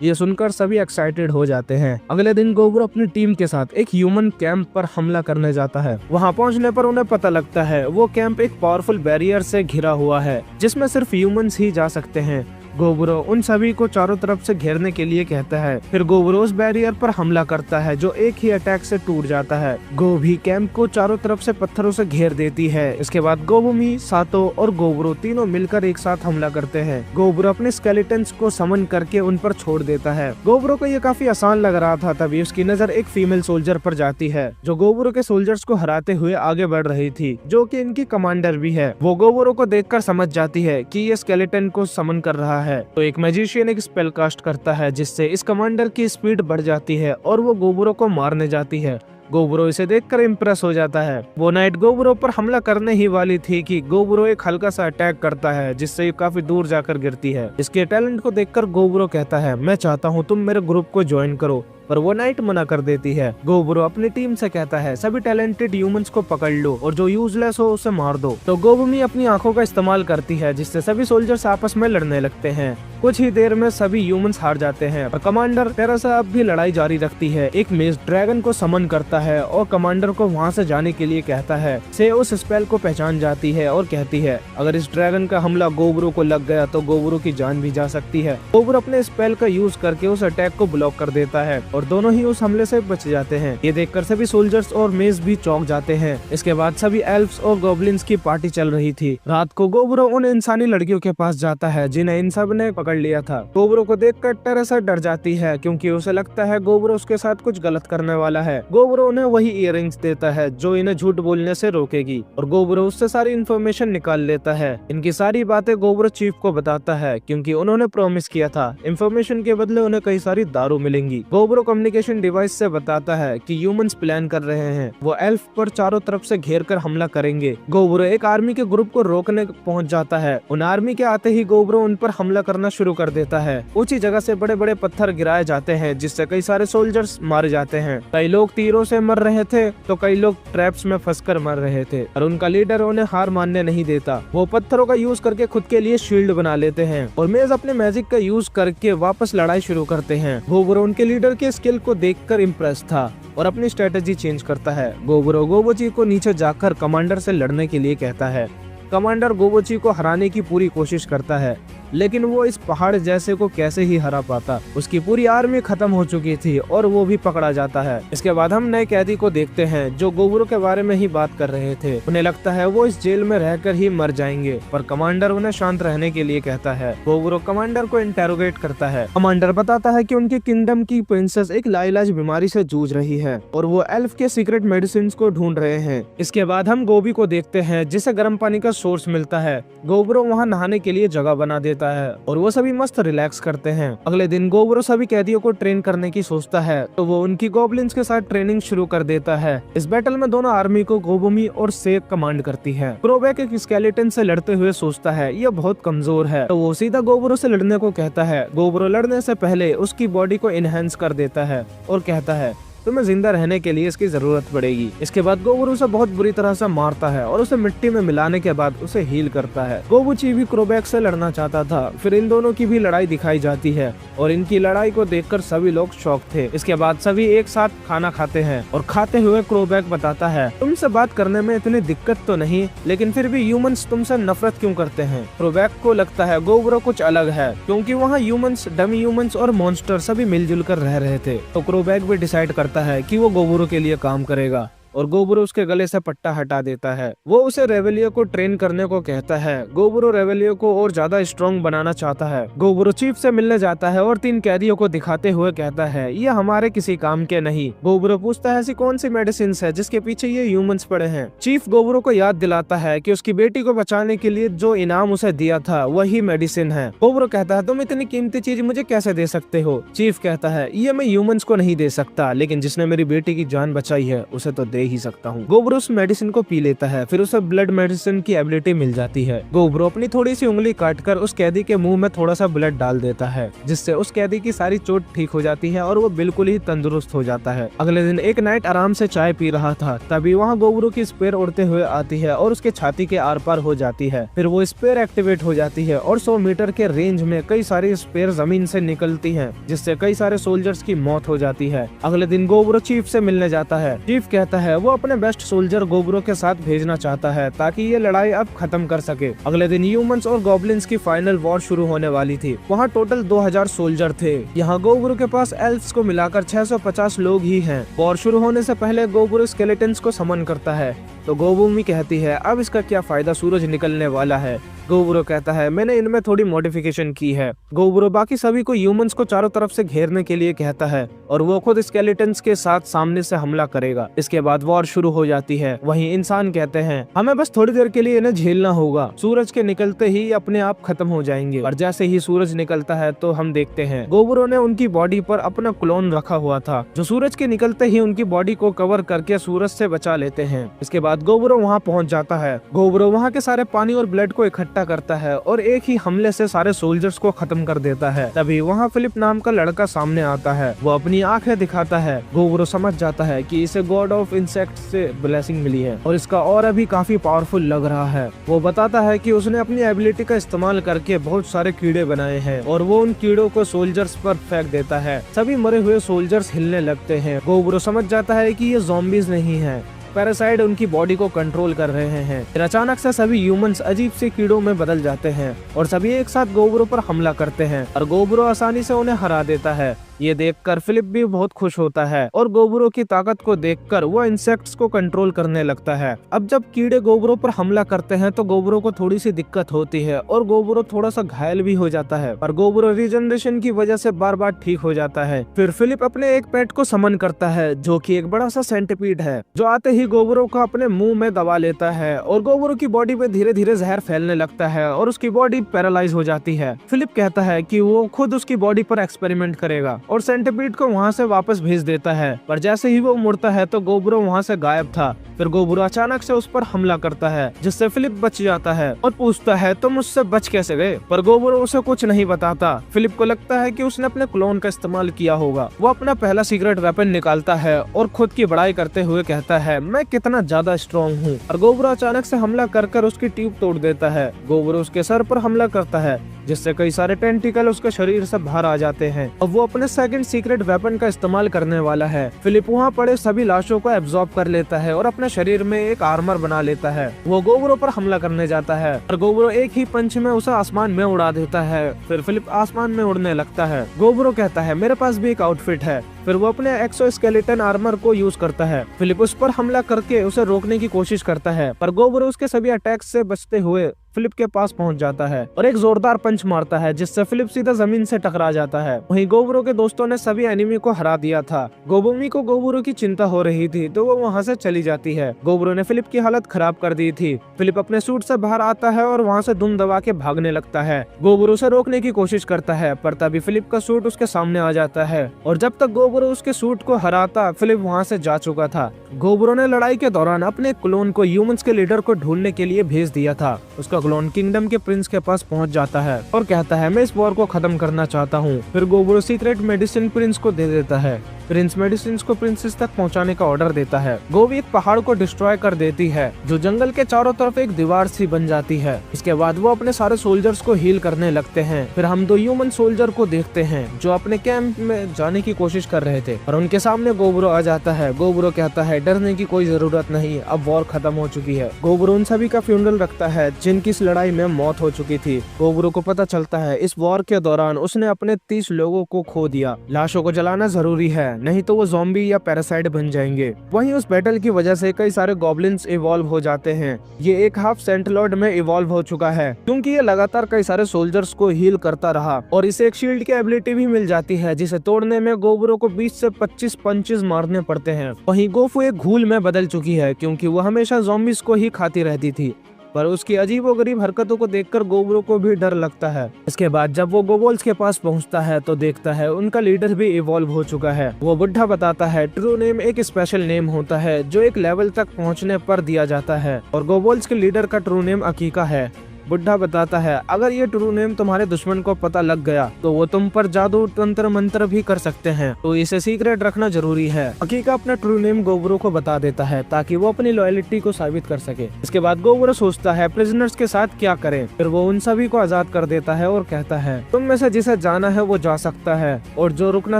ये सुनकर सभी एक्साइटेड हो जाते हैं। अगले दिन गोबरो अपनी टीम के साथ एक ह्यूमन कैंप पर हमला करने जाता है। वहां पहुंचने पर उन्हें पता लगता है वो कैंप एक पावरफुल बैरियर से घिरा हुआ है जिसमें सिर्फ ह्यूमंस ही जा सकते हैं। गोबरो उन सभी को चारों तरफ से घेरने के लिए कहता है। फिर गोबरो उस बैरियर पर हमला करता है जो एक ही अटैक से टूट जाता है। गो भी कैंप को चारों तरफ से पत्थरों से घेर देती है। इसके बाद गोबुमी, सातो और गोबरो तीनों मिलकर एक साथ हमला करते हैं। गोबरो अपने स्केलेटन्स को समन करके उन पर छोड़ देता है। गोबरो को ये काफी आसान लग रहा था, तभी उसकी नजर एक फीमेल सोल्जर पर जाती है जो गोबरो के सोल्जर्स को हराते हुए आगे बढ़ रही थी, जो कि इनकी कमांडर भी है। वो गोबरो को देखकर समझ जाती है कि ये स्केलेटन को समन कर रहा है। तो एक मैजिशियन एक स्पेल कास्ट करता है जिससे इस कमांडर की स्पीड बढ़ जाती है और वो गोबरो को मारने जाती है। गोबरो इसे देखकर इम्प्रेस हो जाता है। वो नाइट गोबरो पर हमला करने ही वाली थी कि गोबरो एक हल्का सा अटैक करता है जिससे ये काफी दूर जाकर गिरती है। इसके टैलेंट को देखकर गोबरो कहता है मैं चाहता हूँ तुम मेरे ग्रुप को ज्वाइन करो, पर वो नाइट मना कर देती है। गोबरो अपनी टीम से कहता है सभी टैलेंटेड ह्यूमंस को पकड़ लो और जो यूजलेस हो उसे मार दो। तो गोबुमी अपनी आंखों का इस्तेमाल करती है जिससे सभी सोल्जर्स आपस में लड़ने लगते हैं। कुछ ही देर में सभी ह्यूमंस हार जाते हैं और कमांडर टेरेसा अब भी लड़ाई जारी रखती है। एक मेज ड्रैगन को समन करता है और कमांडर को वहाँ से जाने के लिए कहता है। से उस स्पेल को पहचान जाती है और कहती है अगर इस ड्रैगन का हमला गोबरो को लग गया तो गोबरो की जान भी जा सकती है। गोबरो अपने स्पेल का यूज करके उस अटैक को ब्लॉक कर देता है और दोनों ही उस हमले से बच जाते हैं। ये देखकर सभी सोल्जर्स और मेज भी चौंक जाते हैं। इसके बाद सभी एल्फ्स और गॉब्लिन्स की पार्टी चल रही थी। रात को गोबरो उन इंसानी लड़कियों के पास जाता है जिन्हें इन सब ने पकड़ लिया था। गोबरो को देखकर टेरेसा डर जाती है क्योंकि उसे लगता है गोबरो उसके साथ कुछ गलत करने वाला है। गोबरो उन्हें वही इयररिंग्स देता है जो इन्हें झूठ बोलने से रोकेगी और गोबरो उससे सारी इन्फॉर्मेशन निकाल लेता है। इनकी सारी बातें गोबरो चीफ को बताता है क्योंकि उन्होंने प्रॉमिस किया था इन्फॉर्मेशन के बदले उन्हें कई सारी दारू मिलेंगी। गोबरो कम्युनिकेशन डिवाइस से बताता है कि ह्यूमंस प्लान कर रहे हैं, वो एल्फ पर चारों तरफ से घेर कर हमला करेंगे। गोबरो एक आर्मी के ग्रुप को रोकने पहुंच जाता है। उन आर्मी के आते ही गोबरो उन पर हमला करना शुरू कर देता है। ऊंची जगह से बड़े बड़े पत्थर गिराए जाते हैं जिससे कई सारे सोल्जर्स मारे जाते हैं। कई लोग तीरों से मर रहे थे तो कई लोग ट्रैप्स में फंसकर मर रहे थे और उनका लीडर उन्हें हार मानने नहीं देता। वो पत्थरों का यूज करके खुद के लिए शील्ड बना लेते हैं और मेज अपने मैजिक का यूज करके वापस लड़ाई शुरू करते हैं। गोबरो उनके लीडर के स्किल को देखकर इम्प्रेस था और अपनी स्ट्रेटेजी चेंज करता है। गोबरो गोबोची को नीचे जाकर कमांडर से लड़ने के लिए कहता है। कमांडर गोबोची को हराने की पूरी कोशिश करता है लेकिन वो इस पहाड़ जैसे को कैसे ही हरा पाता। उसकी पूरी आर्मी खत्म हो चुकी थी और वो भी पकड़ा जाता है। इसके बाद हम नए कैदी को देखते हैं जो गोबरो के बारे में ही बात कर रहे थे। उन्हें लगता है वो इस जेल में रहकर ही मर जाएंगे, पर कमांडर उन्हें शांत रहने के लिए कहता है। गोबरो कमांडर को इंटेरोगेट करता है। कमांडर बताता है कि उनके किंगडम की प्रिंसेस एक लाइलाज बीमारी से जूझ रही है और वो एल्फ के सीक्रेट मेडिसिन को ढूंढ रहे हैं। इसके बाद हम गोबी को देखते हैं जिसे गर्म पानी का सोर्स मिलता है। गोबरो वहाँ नहाने के लिए जगह बना देता देता है और वो सभी मस्त रिलैक्स करते हैं। अगले दिन गोबरो सभी कैदियों को ट्रेन करने की सोचता है, तो वो उनकी गॉब्लिन्स के साथ ट्रेनिंग शुरू कर देता है। इस बैटल में दोनों आर्मी को गोबुमी और सेक कमांड करती है। क्रोबैक एक स्केलेटन से लड़ते हुए सोचता है यह बहुत कमजोर है, तो वो सीधा गोबरो से लड़ने को कहता है। गोबरो लड़ने से पहले उसकी बॉडी को इनहेंस कर देता है और कहता है तुम्हें जिंदा रहने के लिए इसकी जरूरत पड़ेगी। इसके बाद गोबरू उसे बहुत बुरी तरह से मारता है और उसे मिट्टी में मिलाने के बाद उसे हील करता है। गोबुची भी क्रोबैक से लड़ना चाहता था। फिर इन दोनों की भी लड़ाई दिखाई जाती है और इनकी लड़ाई को देखकर सभी लोग शॉक थे। इसके बाद सभी एक साथ खाना खाते हैं और खाते हुए क्रोबैक बताता है तुमसे बात करने में इतनी दिक्कत तो नहीं, लेकिन फिर भी ह्यूमंस तुमसे नफरत क्यों करते हैं। क्रोबैक को लगता है गोबरो कुछ अलग है, क्योंकि वहाँ ह्यूमंस, डमी ह्यूमंस और मॉन्स्टर सभी मिलजुल कर रह रहे थे। तो क्रोबैक भी डिसाइड करता है कि वो गोबरो के लिए काम करेगा और गोबरो उसके गले से पट्टा हटा देता है। वो उसे रेवेलियो को ट्रेन करने को कहता है। गोबरो रेवेलियो को और ज्यादा स्ट्रॉन्ग बनाना चाहता है। गोबरो चीफ से मिलने जाता है और 3 कैदियों को दिखाते हुए कहता है ये हमारे किसी काम के नहीं। गोबरो पूछता है ऐसी कौन सी मेडिसिन है जिसके पीछे ये ह्यूमंस पड़े हैं। चीफ गोबरो को याद दिलाता है कि उसकी बेटी को बचाने के लिए जो इनाम उसे दिया था वही मेडिसिन है। गोबरो कहता है तुम इतनी कीमती चीज मुझे कैसे दे सकते हो। चीफ कहता है ये मैं ह्यूमंस को नहीं दे सकता, लेकिन जिसने मेरी बेटी की जान बचाई है उसे तो दे ही सकता हूँ। गोबरो उस मेडिसिन को पी लेता है। फिर उसे ब्लड मेडिसिन की एबिलिटी मिल जाती है। गोबरो अपनी थोड़ी सी उंगली काटकर उस कैदी के मुंह में थोड़ा सा ब्लड डाल देता है, जिससे उस कैदी की सारी चोट ठीक हो जाती है और वो बिल्कुल ही तंदुरुस्त हो जाता है। अगले दिन एक नाइट आराम से चाय पी रहा था, तभी वहाँ गोबरो की स्पेयर उड़ते हुए आती है और उसके छाती के आर पार हो जाती है। फिर वो स्पेयर एक्टिवेट हो जाती है और 100 मीटर के रेंज में कई सारी स्पेयर जमीन से निकलती है, जिससे कई सारे सोल्जर्स की मौत हो जाती है। अगले दिन गोबरो चीफ से मिलने जाता है। चीफ कहता है वो अपने बेस्ट सोल्जर गोबरो के साथ भेजना चाहता है ताकि ये लड़ाई अब खत्म कर सके। अगले दिन ह्यूमंस और गॉब्लिन्स की फाइनल वॉर शुरू होने वाली थी। वहाँ टोटल 2000 सोल्जर थे। यहाँ गोबरो के पास एल्फ्स को मिलाकर 650 लोग ही हैं। वॉर शुरू होने से पहले गोबरो स्केलेटन्स को समन करता है, तो गोबुमी कहती है अब इसका क्या फायदा, सूरज निकलने वाला है। गोबरो कहता है मैंने इनमें थोड़ी मॉडिफिकेशन की है। गोबरो बाकी सभी को ह्यूमंस को चारों तरफ से घेरने के लिए कहता है और वो खुद स्केलेटन्स के साथ सामने से हमला करेगा। इसके बाद वॉर शुरू हो जाती है। वहीं इंसान कहते हैं हमें बस थोड़ी देर के लिए इन्हें झेलना होगा, सूरज के निकलते ही अपने आप खत्म हो जाएंगे। और जैसे ही सूरज निकलता है तो हम देखते हैं गोबरो ने उनकी बॉडी पर अपना क्लोन रखा हुआ था, जो सूरज के निकलते ही उनकी बॉडी को कवर करके सूरज से बचा लेते हैं। इसके बाद गोबरो वहाँ पहुँच जाता है। गोबरो वहाँ के सारे पानी और ब्लड को इकट्ठा करता है और एक ही हमले से सारे सोल्जर्स को खत्म कर देता है। तभी वहाँ फिलिप नाम का लड़का सामने आता है। वो अपनी आंखें दिखाता है। गोबरो समझ जाता है कि इसे गॉड ऑफ इंसेक्ट से ब्लेसिंग मिली है और इसका ऑरा भी काफी पावरफुल लग रहा है। वो बताता है कि उसने अपनी एबिलिटी का इस्तेमाल करके बहुत सारे कीड़े बनाए हैं और वो उन कीड़ों को सोल्जर्स पर फेंक देता है। सभी मरे हुए सोल्जर्स हिलने लगते हैं। गोबरो समझ जाता है कि ये ज़ॉम्बीज नहीं है, पैरासाइट उनकी बॉडी को कंट्रोल कर रहे हैं। फिर अचानक से सभी ह्यूमंस अजीब से कीड़ों में बदल जाते हैं और सभी एक साथ गोबरो पर हमला करते हैं और गोबरो आसानी से उन्हें हरा देता है। ये देखकर फिलिप भी बहुत खुश होता है और गोबरो की ताकत को देखकर वो इंसेक्ट्स को कंट्रोल करने लगता है। अब जब कीड़े गोबरो पर हमला करते हैं तो गोबरो को थोड़ी सी दिक्कत होती है और गोबरो थोड़ा सा घायल भी हो जाता है, पर गोबरो रीजनरेशन की वजह से बार बार ठीक हो जाता है। फिर फिलिप अपने एक पेट को समन करता है जो कि एक बड़ा सा सेंटिपीड है, जो आते ही गोबरो को अपने मुंह में दबा लेता है और गोबरो की बॉडी में धीरे धीरे जहर फैलने लगता है और उसकी बॉडी पैरालाइज हो जाती है। फिलिप कहता है कि वो खुद उसकी बॉडी पर एक्सपेरिमेंट करेगा और सेंटिपीड को वहाँ से वापस भेज देता है, पर जैसे ही वो मुड़ता है तो गोबरो वहाँ से गायब था। फिर गोबरो अचानक से उस पर हमला करता है, जिससे फिलिप बच जाता है और पूछता है तुम मुझसे बच कैसे गए, पर गोबरो उसे कुछ नहीं बताता। फिलिप को लगता है कि उसने अपने क्लोन का इस्तेमाल किया होगा। वो अपना पहला सीक्रेट वेपन निकालता है और खुद की बड़ाई करते हुए कहता है मैं कितना ज्यादा स्ट्रॉन्ग हूँ, और गोबरो अचानक से हमला कर उसकी ट्यूब तोड़ देता है। गोबरो उसके सर पर हमला करता है, जिससे कई सारे टेंटिकल उसके शरीर से बाहर आ जाते हैं। अब वो अपने सेकंड सीक्रेट वेपन का इस्तेमाल करने वाला है। फिलिप वहाँ पड़े सभी लाशों को एब्जॉर्ब कर लेता है और अपने शरीर में एक आर्मर बना लेता है। वो गोबरो पर हमला करने जाता है और गोबरो एक ही पंच में उसे आसमान में उड़ा देता है। फिर फिलिप आसमान में उड़ने लगता है। गोबरो कहता है मेरे पास भी एक आउटफिट है। फिर वो अपने एक्सोस्केलेटन आर्मर को यूज करता है। फिलिप उस पर हमला करके उसे रोकने की कोशिश करता है, पर गोबरो उसके सभी अटैक्स से बचते हुए फिलिप के पास पहुंच जाता है और एक जोरदार पंच मारता है जिससे फिलिप सीधा जमीन से टकरा जाता है। वहीं गोबुरो के दोस्तों ने सभी एनिमी को हरा दिया था। गोबुमी को गोबुरो की चिंता हो रही थी तो वो वहाँ से चली जाती है। गोबुरो ने फिलिप की हालत खराब कर दी थी। फिलिप अपने सूट से बाहर आता है और वहाँ से दुम दबा के भागने लगता है। गोबुरो उसे रोकने की कोशिश करता है पर तभी फिलिप का सूट उसके सामने आ जाता है और जब तक गोबुरो उसके सूट को हराता फिलिप वहाँ से जा चुका था। गोबुरो ने लड़ाई के दौरान अपने क्लोन को ह्यूमंस के लीडर को ढूंढने के लिए भेज दिया था। उसका क्लोन किंगडम के प्रिंस के पास पहुंच जाता है और कहता है मैं इस वॉर को खत्म करना चाहता हूँ। फिर गोबुरो सीक्रेट मेडिसिन प्रिंस को दे देता है। प्रिंस मेडिसिन को प्रिंसेस तक पहुंचाने का ऑर्डर देता है। गोवी एक पहाड़ को डिस्ट्रॉय कर देती है जो जंगल के चारों तरफ एक दीवार सी बन जाती है। इसके बाद वो अपने सारे सोल्जर्स को हील करने लगते हैं। फिर हम दो ह्यूमन सोल्जर को देखते हैं जो अपने कैंप में जाने की कोशिश कर रहे थे और उनके सामने गोबुरो आ जाता है। गोबुरो कहता है डरने की कोई जरूरत नहीं, अब वॉर खत्म हो चुकी है। गोबुरो उन सभी का फ्यूनरल रखता है जिनकी इस लड़ाई में मौत हो चुकी थी। गोबुरो को पता चलता है इस वॉर के दौरान उसने अपने 30 लोगों को खो दिया। लाशों को जलाना जरूरी है नहीं तो वो ज़ॉम्बी या पैरासाइट बन जाएंगे। वहीं उस बैटल की वजह से कई सारे गॉब्लिन्स इवॉल्व हो जाते हैं। ये एक हाफ सेंटलॉर्ड में इवॉल्व हो चुका है क्योंकि ये लगातार कई सारे सोल्जर्स को हील करता रहा और इसे एक शील्ड की एबिलिटी भी मिल जाती है जिसे तोड़ने में गोबुरो को 20 से 25 पंचेस मारने पड़ते हैं। वहीं गोफू एक घूल में बदल चुकी है क्योंकि वो हमेशा ज़ॉम्बीज को ही खाती रहती थी पर उसकी अजीबोगरीब हरकतों को देखकर गोबुरो को भी डर लगता है। इसके बाद जब वो गोबोल्स के पास पहुंचता है तो देखता है उनका लीडर भी इवॉल्व हो चुका है। वो बुढ़ा बताता है ट्रू नेम एक स्पेशल नेम होता है जो एक लेवल तक पहुंचने पर दिया जाता है और गोबोल्स के लीडर का ट्रू नेम अकीका है। बुढ़ा बताता है अगर ये ट्रू नेम तुम्हारे दुश्मन को पता लग गया तो वो तुम पर जादू तंत्र मंत्र भी कर सकते हैं, तो इसे सीक्रेट रखना जरूरी है। अकीका अपना ट्रू नेम गोबुरो को बता देता है ताकि वो अपनी लॉयलिटी को साबित कर सके। इसके बाद गोबुरो सोचता है प्रिजनर्स के साथ क्या करे। फिर वो उन सभी को आजाद कर देता है और कहता है तुम में से जिसे जाना है वो जा सकता है और जो रुकना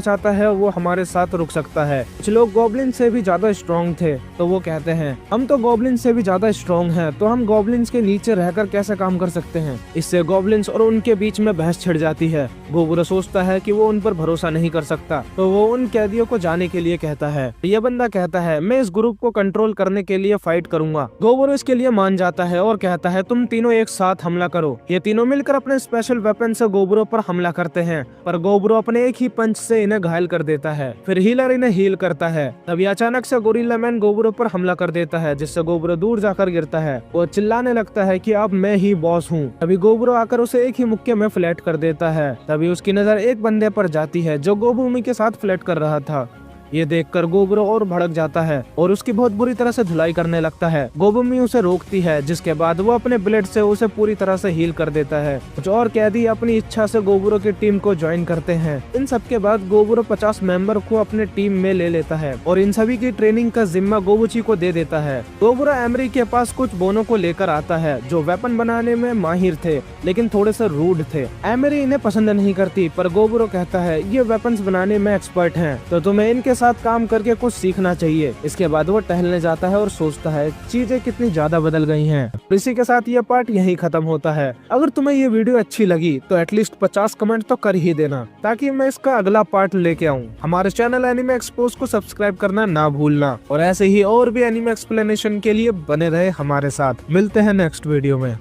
चाहता है वो हमारे साथ रुक सकता है। कुछ लोग गॉब्लिन से भी ज्यादा स्ट्रॉन्ग थे तो वो कहते हैं हम तो गॉब्लिन से भी ज्यादा स्ट्रॉन्ग हैं तो हम गॉब्लिन्स के नीचे रहकर कैसे काम कर सकते हैं। इससे गॉब्लिन्स और उनके बीच में बहस छिड़ जाती है। गोबुरो सोचता है कि वो उन पर भरोसा नहीं कर सकता तो वो उन कैदियों को जाने के लिए कहता है। ये बंदा कहता है मैं इस ग्रुप को कंट्रोल करने के लिए फाइट करूंगा। गोबुरो इसके लिए मान जाता है और कहता है तुम तीनों एक साथ हमला करो। ये तीनों मिलकर अपने स्पेशल वेपन से गोबुरो पर हमला करते हैं पर गोबुरो अपने एक ही पंच से इन्हें घायल कर देता है। फिर हीलर इन्हें हील करता है। तभी अचानक से गोरिल्ला मैन गोबुरो पर हमला कर देता है जिससे गोबुरो दूर जाकर गिरता है। वो चिल्लाने लगता है कि अब मैं ही बॉस हूँ। तभी गोबुरो आकर उसे एक ही मुक्के में फ्लैट कर देता है। तभी उसकी नजर एक बंदे पर जाती है जो गोबुमी के साथ फ्लैट कर रहा था। ये देखकर गोबुरो और भड़क जाता है और उसकी बहुत बुरी तरह से धुलाई करने लगता है। गोबुमी उसे रोकती है जिसके बाद वो अपने ब्लेड से उसे पूरी तरह से हील कर देता है। कुछ और कैदी अपनी इच्छा से गोबुरो की टीम को ज्वाइन करते हैं। इन सब के बाद गोबुरो 50 मेंबर को अपने टीम में ले लेता है और इन सभी की ट्रेनिंग का जिम्मा गोबुची को दे देता है। गोबुरो एमरी के पास कुछ बोनों को लेकर आता है जो वेपन बनाने में माहिर थे लेकिन थोड़े से रूड थे। एमरी इन्हें पसंद नहीं करती पर गोबुरो कहता है ये वेपन्स बनाने में एक्सपर्ट हैं तो तुम्हें इनके साथ काम करके कुछ सीखना चाहिए। इसके बाद वो टहलने जाता है और सोचता है चीजें कितनी ज्यादा बदल गई हैं। इसी के साथ ये पार्ट यहीं खत्म होता है। अगर तुम्हें ये वीडियो अच्छी लगी तो एटलीस्ट 50 कमेंट तो कर ही देना ताकि मैं इसका अगला पार्ट लेके आऊँ। हमारे चैनल एनिमे एक्सपोज को सब्सक्राइब करना ना भूलना और ऐसे ही और भी एनिमे एक्सप्लेनेशन के लिए बने रहे हमारे साथ। मिलते हैं नेक्स्ट वीडियो में।